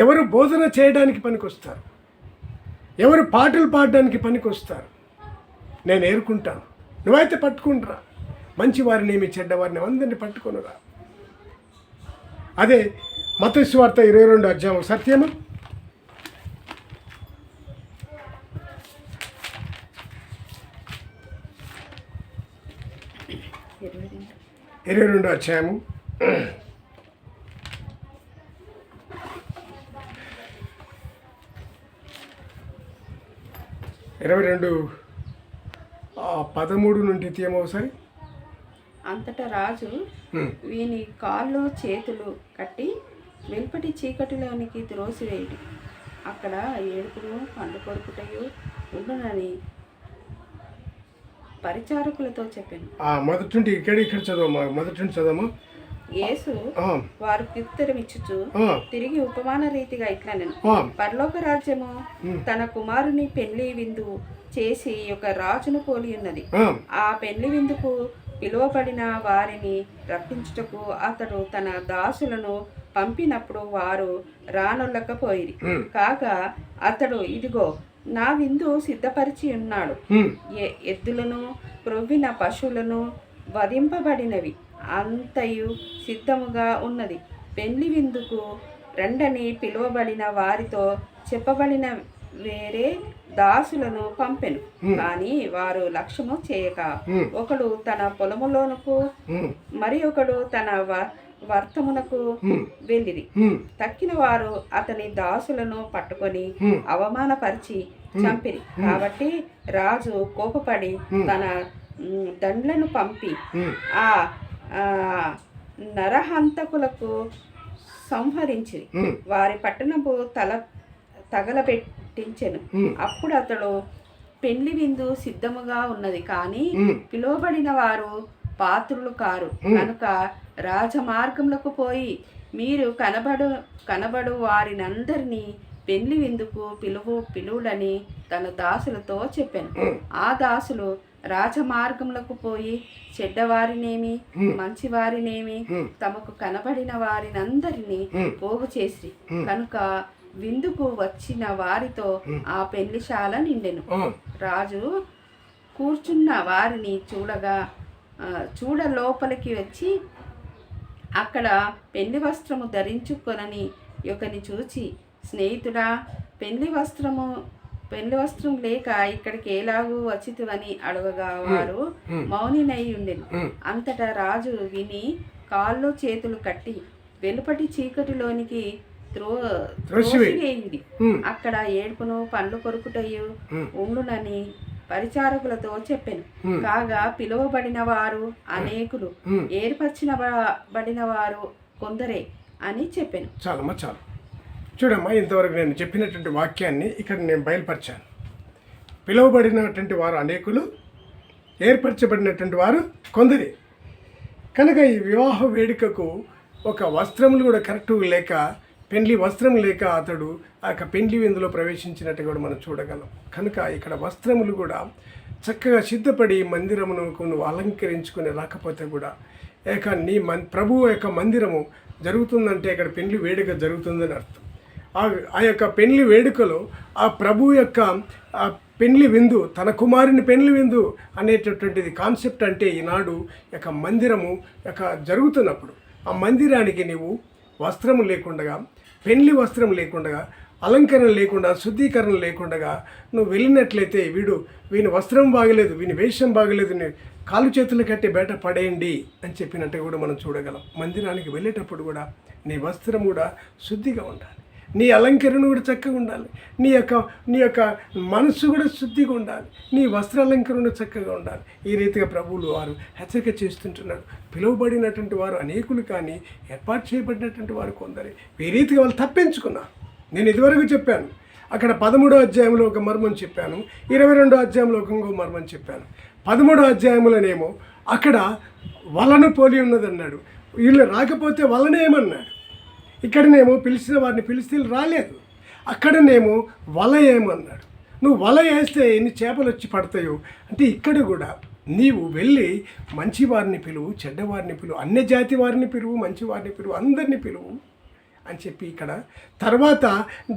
ఎవరు బోధన చేయడానికి పనికి వస్తారు, ఎవరు పాటలు పాడడానికి పనికి వస్తారు, నేను ఏరుకుంటాను. నువ్వైతే పట్టుకుంటురా, మంచి వారినేమి చెడ్డవారిని అందరినీ పట్టుకొనురా. అదే మత్తయి సువార్త 22వ అధ్యాయం సత్యము 22వ అధ్యాయము 13 నుండి తీయమోసారి. అంతటా రాజు వీని కాళ్ళు చేతులు కట్టి వెలుపటి చీకటిలోనికి త్రోసివేయుడి, అక్కడ ఏడుపును పండు కొరుకుటయు ఉండునని పరిచారకులతో చెప్పాను. మొదటి నుండి ఇక్కడ చదవమా, మొదటి నుండి చదవమా. యేసు వారు ఉత్తరమిచ్చుచు తిరిగి ఉపమాన రీతిగా ఇట్లా నేను, పరలోక రాజ్యము తన కుమారుని పెళ్లి విందు చేసి ఒక రాజును పోలి ఉన్నది. ఆ పెళ్లి విందుకు పిలువబడిన వారిని రప్పించుటకు అతడు తన దాసులను పంపినప్పుడు వారు రానొల్లకపోయిరి. కాగా అతడు, ఇదిగో నా విందు సిద్ధపరిచి ఉన్నాడు, ఎద్దులను క్రొవ్విన పశువులను వధింపబడినవి అంతయు సిద్ధముగా ఉన్నది. పెళ్లి విందుకు రండని పిలువబడిన వారితో చెప్పబడిన వేరే దాసులను పంపెను, కానీ వారు లక్ష్యము చేయక ఒకడు తన పొలములోనకు మరి ఒకడు తన వర్తమునకు వెళ్ళిరి. తక్కిన వారు అతని దాసులను పట్టుకొని అవమానపరిచి చంపిరి. కాబట్టి రాజు కోపపడి తన దండ్లను పంపి ఆ నరహంతకులకు సంహరించి వారి పట్టణపు తగలబెట్టించెను. అప్పుడు అతడు పెళ్లి విందు సిద్ధముగా ఉన్నది, కానీ పిలువబడిన వారు పాత్రులు కారు కనుక రాజమార్గములకు పోయి మీరు కనబడు వారినందరినీ పెళ్లి విందుకు పిలువుడని తన దాసులతో చెప్పాను. ఆ దాసులు రాజమార్గములకు పోయి చెడ్డవారినేమి మంచివారినేమి తమకు కనబడిన వారినందరినీ పోగు చేసి కనుక విందుకు వచ్చిన వారితో ఆ పెళ్లిశాల నిండెను. రాజు కూర్చున్న వారిని చూడ లోపలికి వచ్చి అక్కడ పెళ్లి వస్త్రము ధరించుకొనని ఒకని చూచి, స్నేహితుడా, పెళ్లి వస్త్రం లేక ఇక్కడికి ఎలాగూ వచ్చితివని అడగగా వారు మౌనినై ఉండెను. అంతటా రాజు విని కాళ్ళు చేతులు కట్టి వెలుపటి చీకటిలోనికి త్రోసివేయుడి. అక్కడ ఏడుపును పండ్లు కొరుకుటయు ఉండునని పరిచారకులతో చెప్పాను. కాగా పిలువబడిన వారు అనేకులు, ఏర్పరచబడిన వారు కొందరే అని చెప్పాను. చాలమ్మా చాలు. చూడమ్మా, ఇంతవరకు నేను చెప్పినటువంటి వాక్యాన్ని ఇక్కడ నేను బయలుపరిచాను. పిలువబడినటువంటి వారు అనేకులు, ఏర్పరచబడినటువంటి వారు కొందరే. కనుక ఈ వివాహ వేడుకకు ఒక వస్త్రములు కూడా కరెక్ట్ లేక, పెండ్లి వస్త్రం లేక అతడు ఆ యొక్క పెండ్లి విందులో ప్రవేశించినట్టు కూడా మనం చూడగలం. కనుక ఇక్కడ వస్త్రములు కూడా చక్కగా సిద్ధపడి మందిరమునకు నువ్వు అలంకరించుకుని రాకపోతే కూడా నీ ప్రభువు యొక్క మందిరము జరుగుతుందంటే ఇక్కడ పెండ్లి వేడుక జరుగుతుందని అర్థం. ఆ యొక్క పెండ్లి వేడుకలో ఆ ప్రభు యొక్క ఆ పెండ్లి విందు, తన కుమారుని పెండ్లి విందు అనేటటువంటిది కాన్సెప్ట్. అంటే ఈనాడు యొక్క మందిరము యొక్క జరుగుతున్నప్పుడు ఆ మందిరానికి నీవు వస్త్రము లేకుండా, పెండ్లి వస్త్రం లేకుండా, అలంకరణ లేకుండా, శుద్ధీకరణ లేకుండా నువ్వు వెళ్ళినట్లయితే వీని వస్త్రం బాగలేదు, వీని వేషం బాగలేదు, కాలు చేతులు కట్టి బయట పడేయండి అని చెప్పినట్టు కూడా మనం చూడగలం. మందిరానికి వెళ్ళేటప్పుడు కూడా నీ వస్త్రం కూడా శుద్ధిగా ఉండాలి, నీ అలంకరణ కూడా చక్కగా ఉండాలి, నీ యొక్క మనస్సు కూడా శుద్ధిగా ఉండాలి, నీ వస్త్ర అలంకరణ చక్కగా ఉండాలి. ఈ రీతిగా ప్రభువులు వారు హెచ్చరిక చేస్తుంటున్నారు. పిలువబడినటువంటి వారు అనేకులు, కానీ ఏర్పాటు చేయబడినటువంటి వారు కొందరే. ఈ రీతిగా వాళ్ళు తప్పించుకున్నారు. నేను ఇదివరకు చెప్పాను, అక్కడ 13వ అధ్యాయంలో ఒక మర్మం చెప్పాను, 22వ అధ్యాయంలో ఇంకో మర్మం చెప్పాను. 13వ అధ్యాయంలోనేమో అక్కడ వలను పోలి ఉన్నదన్నాడు, వీళ్ళు రాకపోతే వలనేమన్నాడు. ఇక్కడనేమో పిలిచిన వారిని పిలిస్తే రాలేదు, అక్కడనేమో వల ఏమన్నాడు. నువ్వు వల వేస్తే ఎన్ని చేపలు వచ్చి పడతాయో అంటే ఇక్కడ కూడా నీవు వెళ్ళి మంచివారిని పిలువు, చెడ్డవారిని పిలువు, అన్య జాతి వారిని పిలువు, మంచివారిని పిలువు, అందరినీ పిలువు అని చెప్పి ఇక్కడ తర్వాత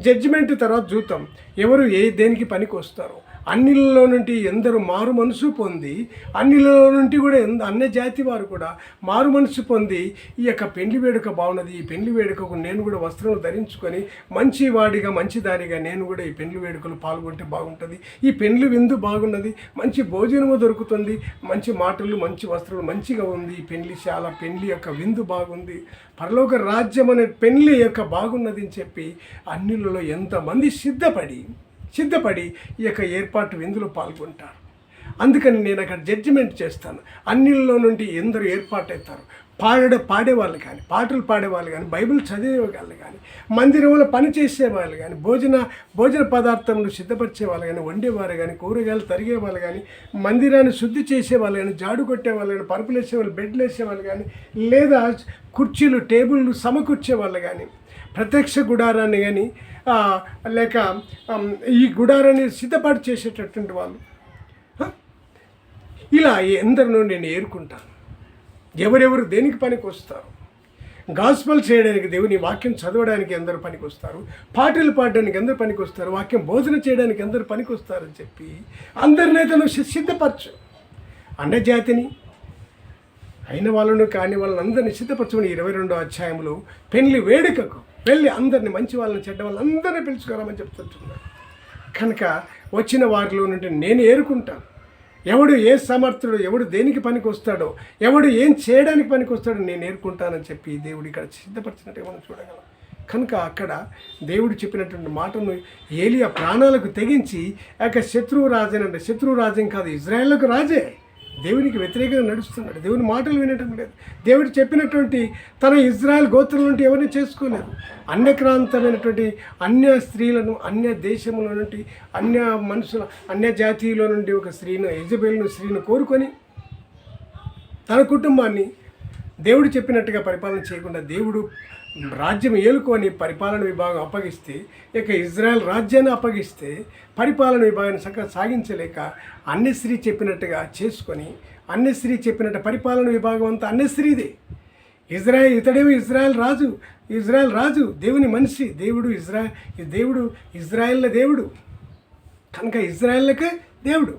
జడ్జిమెంట్ తర్వాత చూద్దాం ఎవరు దేనికి పనికి వస్తారో. అన్నిలలో నుండి ఎందరు మారు మనసు పొంది, అన్నిలలో నుండి కూడా అన్య జాతి వారు కూడా మారు మనసు పొంది ఈ యొక్క పెండ్లి వేడుక బాగున్నది, ఈ పెండ్లి వేడుకకు నేను కూడా వస్త్రం ధరించుకొని మంచివాడిగా మంచిదారిగా నేను కూడా ఈ పెండ్లి వేడుకలు పాల్గొంటే బాగుంటుంది, ఈ పెండ్లి విందు బాగున్నది, మంచి భోజనము దొరుకుతుంది, మంచి మాటలు, మంచి వస్త్రాలు మంచిగా ఉంది, ఈ పెండ్లిశాల పెండ్లి యొక్క విందు బాగుంది, పరలోక రాజ్యం అనే పెండ్లి యొక్క బాగున్నది అని చెప్పి అన్నిలలో ఎంతమంది సిద్ధపడి ఈ యొక్క ఏర్పాటు విందులో పాల్గొంటారు. అందుకని నేను అక్కడ జడ్జిమెంట్ చేస్తాను. అన్నిల్లో నుండి ఎందరు ఏర్పాటవుతారు, పాడేవాళ్ళు కానీ, పాటలు పాడేవాళ్ళు కానీ, బైబిల్ చదివేవాళ్ళు కానీ, మందిరంలో పని చేసేవాళ్ళు కానీ, భోజన పదార్థములు సిద్ధపరిచేవాళ్ళు కానీ, వండేవారు కానీ, కూరగాయలు తరిగేవాళ్ళు కానీ, మందిరాన్ని శుద్ధి చేసేవాళ్ళు కానీ, జాడు కొట్టేవాళ్ళు కానీ, పరుపులు వేసేవాళ్ళు, బెడ్లు వేసేవాళ్ళు కానీ, లేదా కుర్చీలు టేబుళ్ళు సమకూర్చేవాళ్ళు కానీ, ప్రత్యక్ష గుడారాన్ని కానీ లేక ఈ గుడారాన్ని సిద్ధపాటు చేసేటటువంటి వాళ్ళు, ఇలా ఎందరినో నేను ఏరుకుంటాను. ఎవరెవరు దేనికి పనికి వస్తారు, గాస్పల్ చేయడానికి, దేవుని వాక్యం చదవడానికి ఎందరు పనికి వస్తారు, పాటలు పాడడానికి ఎందరు పనికి వస్తారు, వాక్యం బోధన చేయడానికి ఎందరు పనికి వస్తారని చెప్పి అందరినైతే నువ్వు సిద్ధపరచు. అన్నజాతిని అయిన వాళ్ళను కాని వాళ్ళని అందరినీ సిద్ధపరచమని 22వ అధ్యాయంలో పెళ్లి వేడుకకు వెళ్ళి అందరినీ, మంచి వాళ్ళని చెడ్డ వాళ్ళని అందరినీ పిలుచుకోరామని చెప్తుంటున్నాడు. కనుక వచ్చిన వారిలో నుండి నేను ఏరుకుంటాను. ఎవడు ఏ సమర్థుడు, ఎవడు దేనికి పనికి వస్తాడో, ఎవడు ఏం చేయడానికి పనికి వస్తాడో నేను ఏరుకుంటానని చెప్పి దేవుడు ఇక్కడ సిద్ధపరిచినట్టుగా మనం చూడగలం. కనుక అక్కడ దేవుడు చెప్పినటువంటి మాటను ఏలియా ప్రాణాలకు తెగించి శత్రువు రాజు కాదు, ఇజ్రాయేళ్లకు రాజే, దేవునికి వ్యతిరేకంగా నడుస్తున్నాడు. దేవుని మాటలు వినటం లేదు. దేవుడు చెప్పినటువంటి తన ఇజ్రాయెల్ గోత్రం నుండి ఎవరిని చేసుకోలేదు. అన్యక్రాంతమైనటువంటి అన్య స్త్రీలను, అన్య దేశముల నుండి, అన్య మనుషుల, అన్య జాతీయుల నుండి ఒక స్త్రీను, యెజబెలును స్త్రీను కోరుకొని తన కుటుంబాన్ని దేవుడు చెప్పినట్టుగా పరిపాలన చేయకుండా దేవుడు రాజ్యం ఏలుకొని పరిపాలన విభాగం అప్పగిస్తే, ఇక ఇజ్రాయెల్ రాజ్యాన్ని అప్పగిస్తే పరిపాలన విభాగాన్ని చక్కగా సాగించలేక అన్యశ్రీ చెప్పినట్టుగా చేసుకొని, అన్యశ్రీ చెప్పినట్టు పరిపాలన విభాగం అంతా అన్యశ్రీదే. ఇతడేమో ఇజ్రాయెల్ రాజు దేవుని మనిషి. దేవుడు ఇజ్రాయెల్ల దేవుడు కనుక ఇజ్రాయెల్కే దేవుడు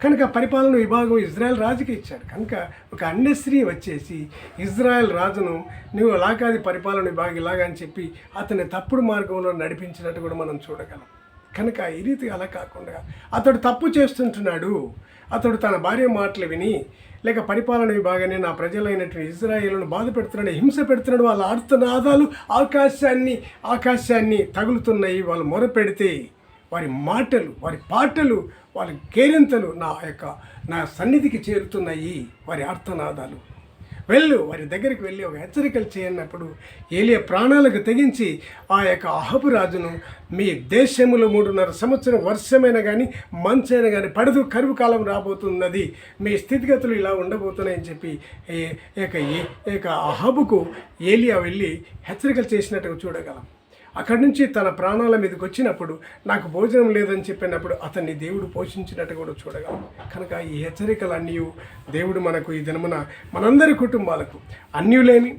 కనుక పరిపాలన విభాగం ఇజ్రాయెల్ రాజుకి ఇచ్చాడు. కనుక ఒక అన్యశ్రీ వచ్చేసి ఇజ్రాయెల్ రాజును నువ్వు అలాగాది పరిపాలన విభాగం ఇలాగా అని చెప్పి అతని తప్పుడు మార్గంలో నడిపించినట్టు కూడా మనం చూడగలం. కనుక ఈ రీతిగా అలా కాకుండా అతడు తప్పు చేస్తుంటున్నాడు. అతడు తన భార్య మాటలు విని లేక పరిపాలన విభాగాన్ని నా ప్రజలైనటువంటి ఇజ్రాయేలును బాధ పెడుతున్నాడు, హింస పెడుతున్నాడు. వాళ్ళ ఆర్తనాదాలు ఆకాశాన్ని తగులుతున్నాయి. వాళ్ళు మొరపెడితే వారి మాటలు, వారి పాటలు, వారి కేరింతలు నా సన్నిధికి చేరుతున్నాయి. వారి ఆర్తనాదాలు వారి దగ్గరికి వెళ్ళి ఒక హెచ్చరికలు చేయనప్పుడు ఏలియా ప్రాణాలకు తెగించి ఆ యొక్క అహబు రాజును, మీ దేశములో 3.5 సంవత్సరం వర్షమైనా కానీ మంచైనా కానీ పడదు, కరువు కాలం రాబోతున్నది, మీ స్థితిగతులు ఇలా ఉండబోతున్నాయని చెప్పి అహబుకు ఏలియా వెళ్ళి హెచ్చరికలు చేసినట్టుగా చూడగలం. అక్కడి నుంచి తన ప్రాణాల మీదకి వచ్చినప్పుడు నాకు భోజనం లేదని చెప్పినప్పుడు అతన్ని దేవుడు పోషించినట్టు కూడా చూడగలం. కనుక ఈ హెచ్చరికలన్నీ దేవుడు మనకు ఈ దినమున మనందరి కుటుంబాలకు, అన్యులేమి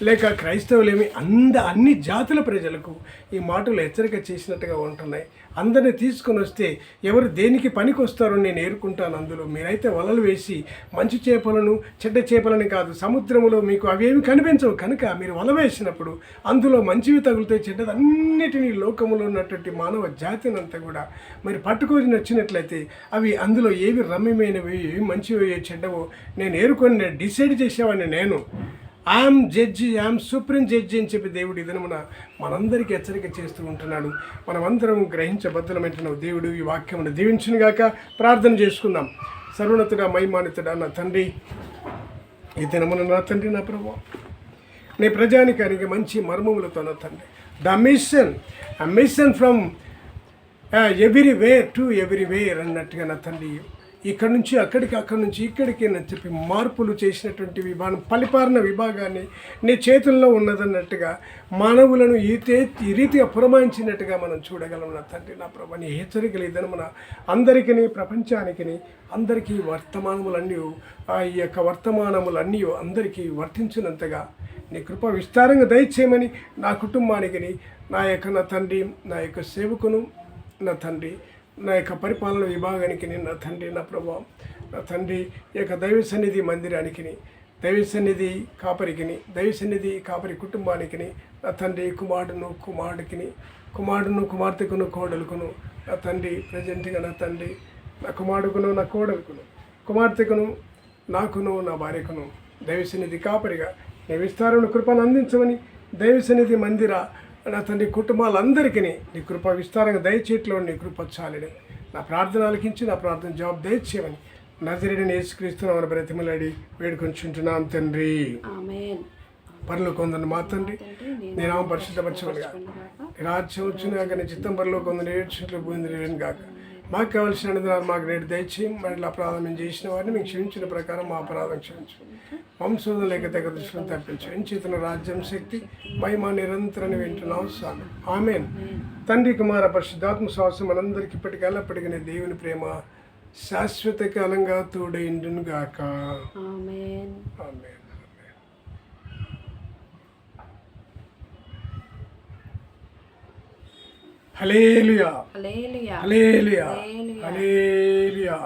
లేక క్రైస్తవులేమి అన్ని జాతుల ప్రజలకు ఈ మాటలు హెచ్చరిక చేసినట్టుగా ఉంటున్నాయి. అందరిని తీసుకొని వస్తే ఎవరు దేనికి పనికి వస్తారో నేను ఏరుకుంటాను. అందులో మీరైతే వలలు వేసి మంచి చేపలను చెడ్డ చేపలని కాదు, సముద్రంలో మీకు అవేమి కనిపించవు. కనుక మీరు వల వేసినప్పుడు అందులో మంచివి తగులుతాయి, చెడ్డది అన్నిటినీ లోకంలో ఉన్నటువంటి మానవ జాతిని అంతా కూడా మీరు పట్టుకొని వచ్చినట్లయితే అవి అందులో ఏవి రమ్యమైనవి, ఏవి మంచివి, ఏవి చెడ్డవో నేను ఏరుకొని డిసైడ్ చేసేవాడిని. నేను ఐఎమ్ సుప్రీం జడ్జి అని చెప్పి దేవుడు ఇదనమున మనందరికీ హెచ్చరిక చేస్తూ ఉంటున్నాడు. మనమందరం గ్రహించబద్ధులమైన దేవుడు ఈ వాక్యమును దీవించును గాక. ప్రార్థన చేసుకుందాం. సర్వోన్నతుడా, మహిమాన్వితుడా నా తండ్రి, ఈ దినమున నా తండ్రి, నా ప్రభువా, నీ ప్రజానికానికి మంచి మర్మములతో నా తండ్రి, the mission from everywhere to everywhere అన్నట్టుగా నా తండ్రి, ఇక్కడి నుంచి అక్కడికి, అక్కడి నుంచి ఇక్కడికి అని చెప్పి మార్పులు చేసినటువంటి విభాగం, పరిపాలన విభాగాన్ని నీ చేతుల్లో ఉన్నదన్నట్టుగా మానవులను ఈ రీతిగా పురమాయించినట్టుగా మనం చూడగలం నా తండ్రి, నా ప్రభు. నీ హెచ్చరికలు ఇదని మన అందరికీ, ప్రపంచానికి అందరికీ ఈ యొక్క వర్తమానములన్నీ అందరికీ వర్తించినంతగా నీ కృప విస్తారంగా దయచేయమని నా కుటుంబానికి, నా తండ్రి, నా యొక్క సేవకును, నా తండ్రి, నా యొక్క పరిపాలన విభాగానికి నా తండ్రి, నా ప్రభా, నా తండ్రి, ఈ యొక్క దైవ సన్నిధి మందిరానికి, దైవ సన్నిధి కాపరి కుటుంబానికి, నా తండ్రి, కుమారుడును కుమార్తెకును కోడలుకును, నా తండ్రి, ప్రజెంట్గా నా తండ్రి, నా కుమారుడుకును నా కోడలుకును, కుమార్తెకును, నాకును, నా భార్యకును దైవ సన్నిధి కాపరిగా నీ విస్తారణ కృపను అందించమని, దైవ సన్నిధి మందిర నా తండ్రి కుటుంబాలందరికీ నీ కృప విస్తారంగా దయచేట్లో నీ కృప చాలిని నా ప్రార్థన ఆలకించి నా ప్రార్థన జవాబు దయచేయమని నజరేయుడైన యేసుక్రీస్తునామమున బ్రతిమలాడి వేడుకొంచుంటున్నాం తండ్రి. పరలోకమందున్న మా తండ్రి, నీ నామం పరిశుద్ధపరచబడును గాక. నీ రాజ్యం వచ్చును గాక. నీ చిత్తం పరలోకమందు నేర్చుకుంటూ పోయింది గాక. మాకు కావలసిన అనుగ్రహాలు మాకు నేడు దయచేయం. మరి అపరాధం మేము చేసిన వారిని మీకు క్షమించిన ప్రకారం మా అపరాధం క్షమించు. వంశోధం లేక తెగ దృష్టిని తప్పించు. ఎంచేతన రాజ్యం, శక్తి, మహిమ నిరంతరం వింటున్నాం స్వామి. ఆమేన్. తండ్రి, కుమార, పరిశుద్ధాత్మ శ్వాసం మనందరికీ ఇప్పటికీ ఎల్లప్పటికీ దేవుని ప్రేమ శాశ్వత కాలంగా తోడైండును గాక. ఆమేన్. ఆమేన్. హల్లెలూయా. హల్లెలూయా. హల్లెలూయా. హల్లెలూయా.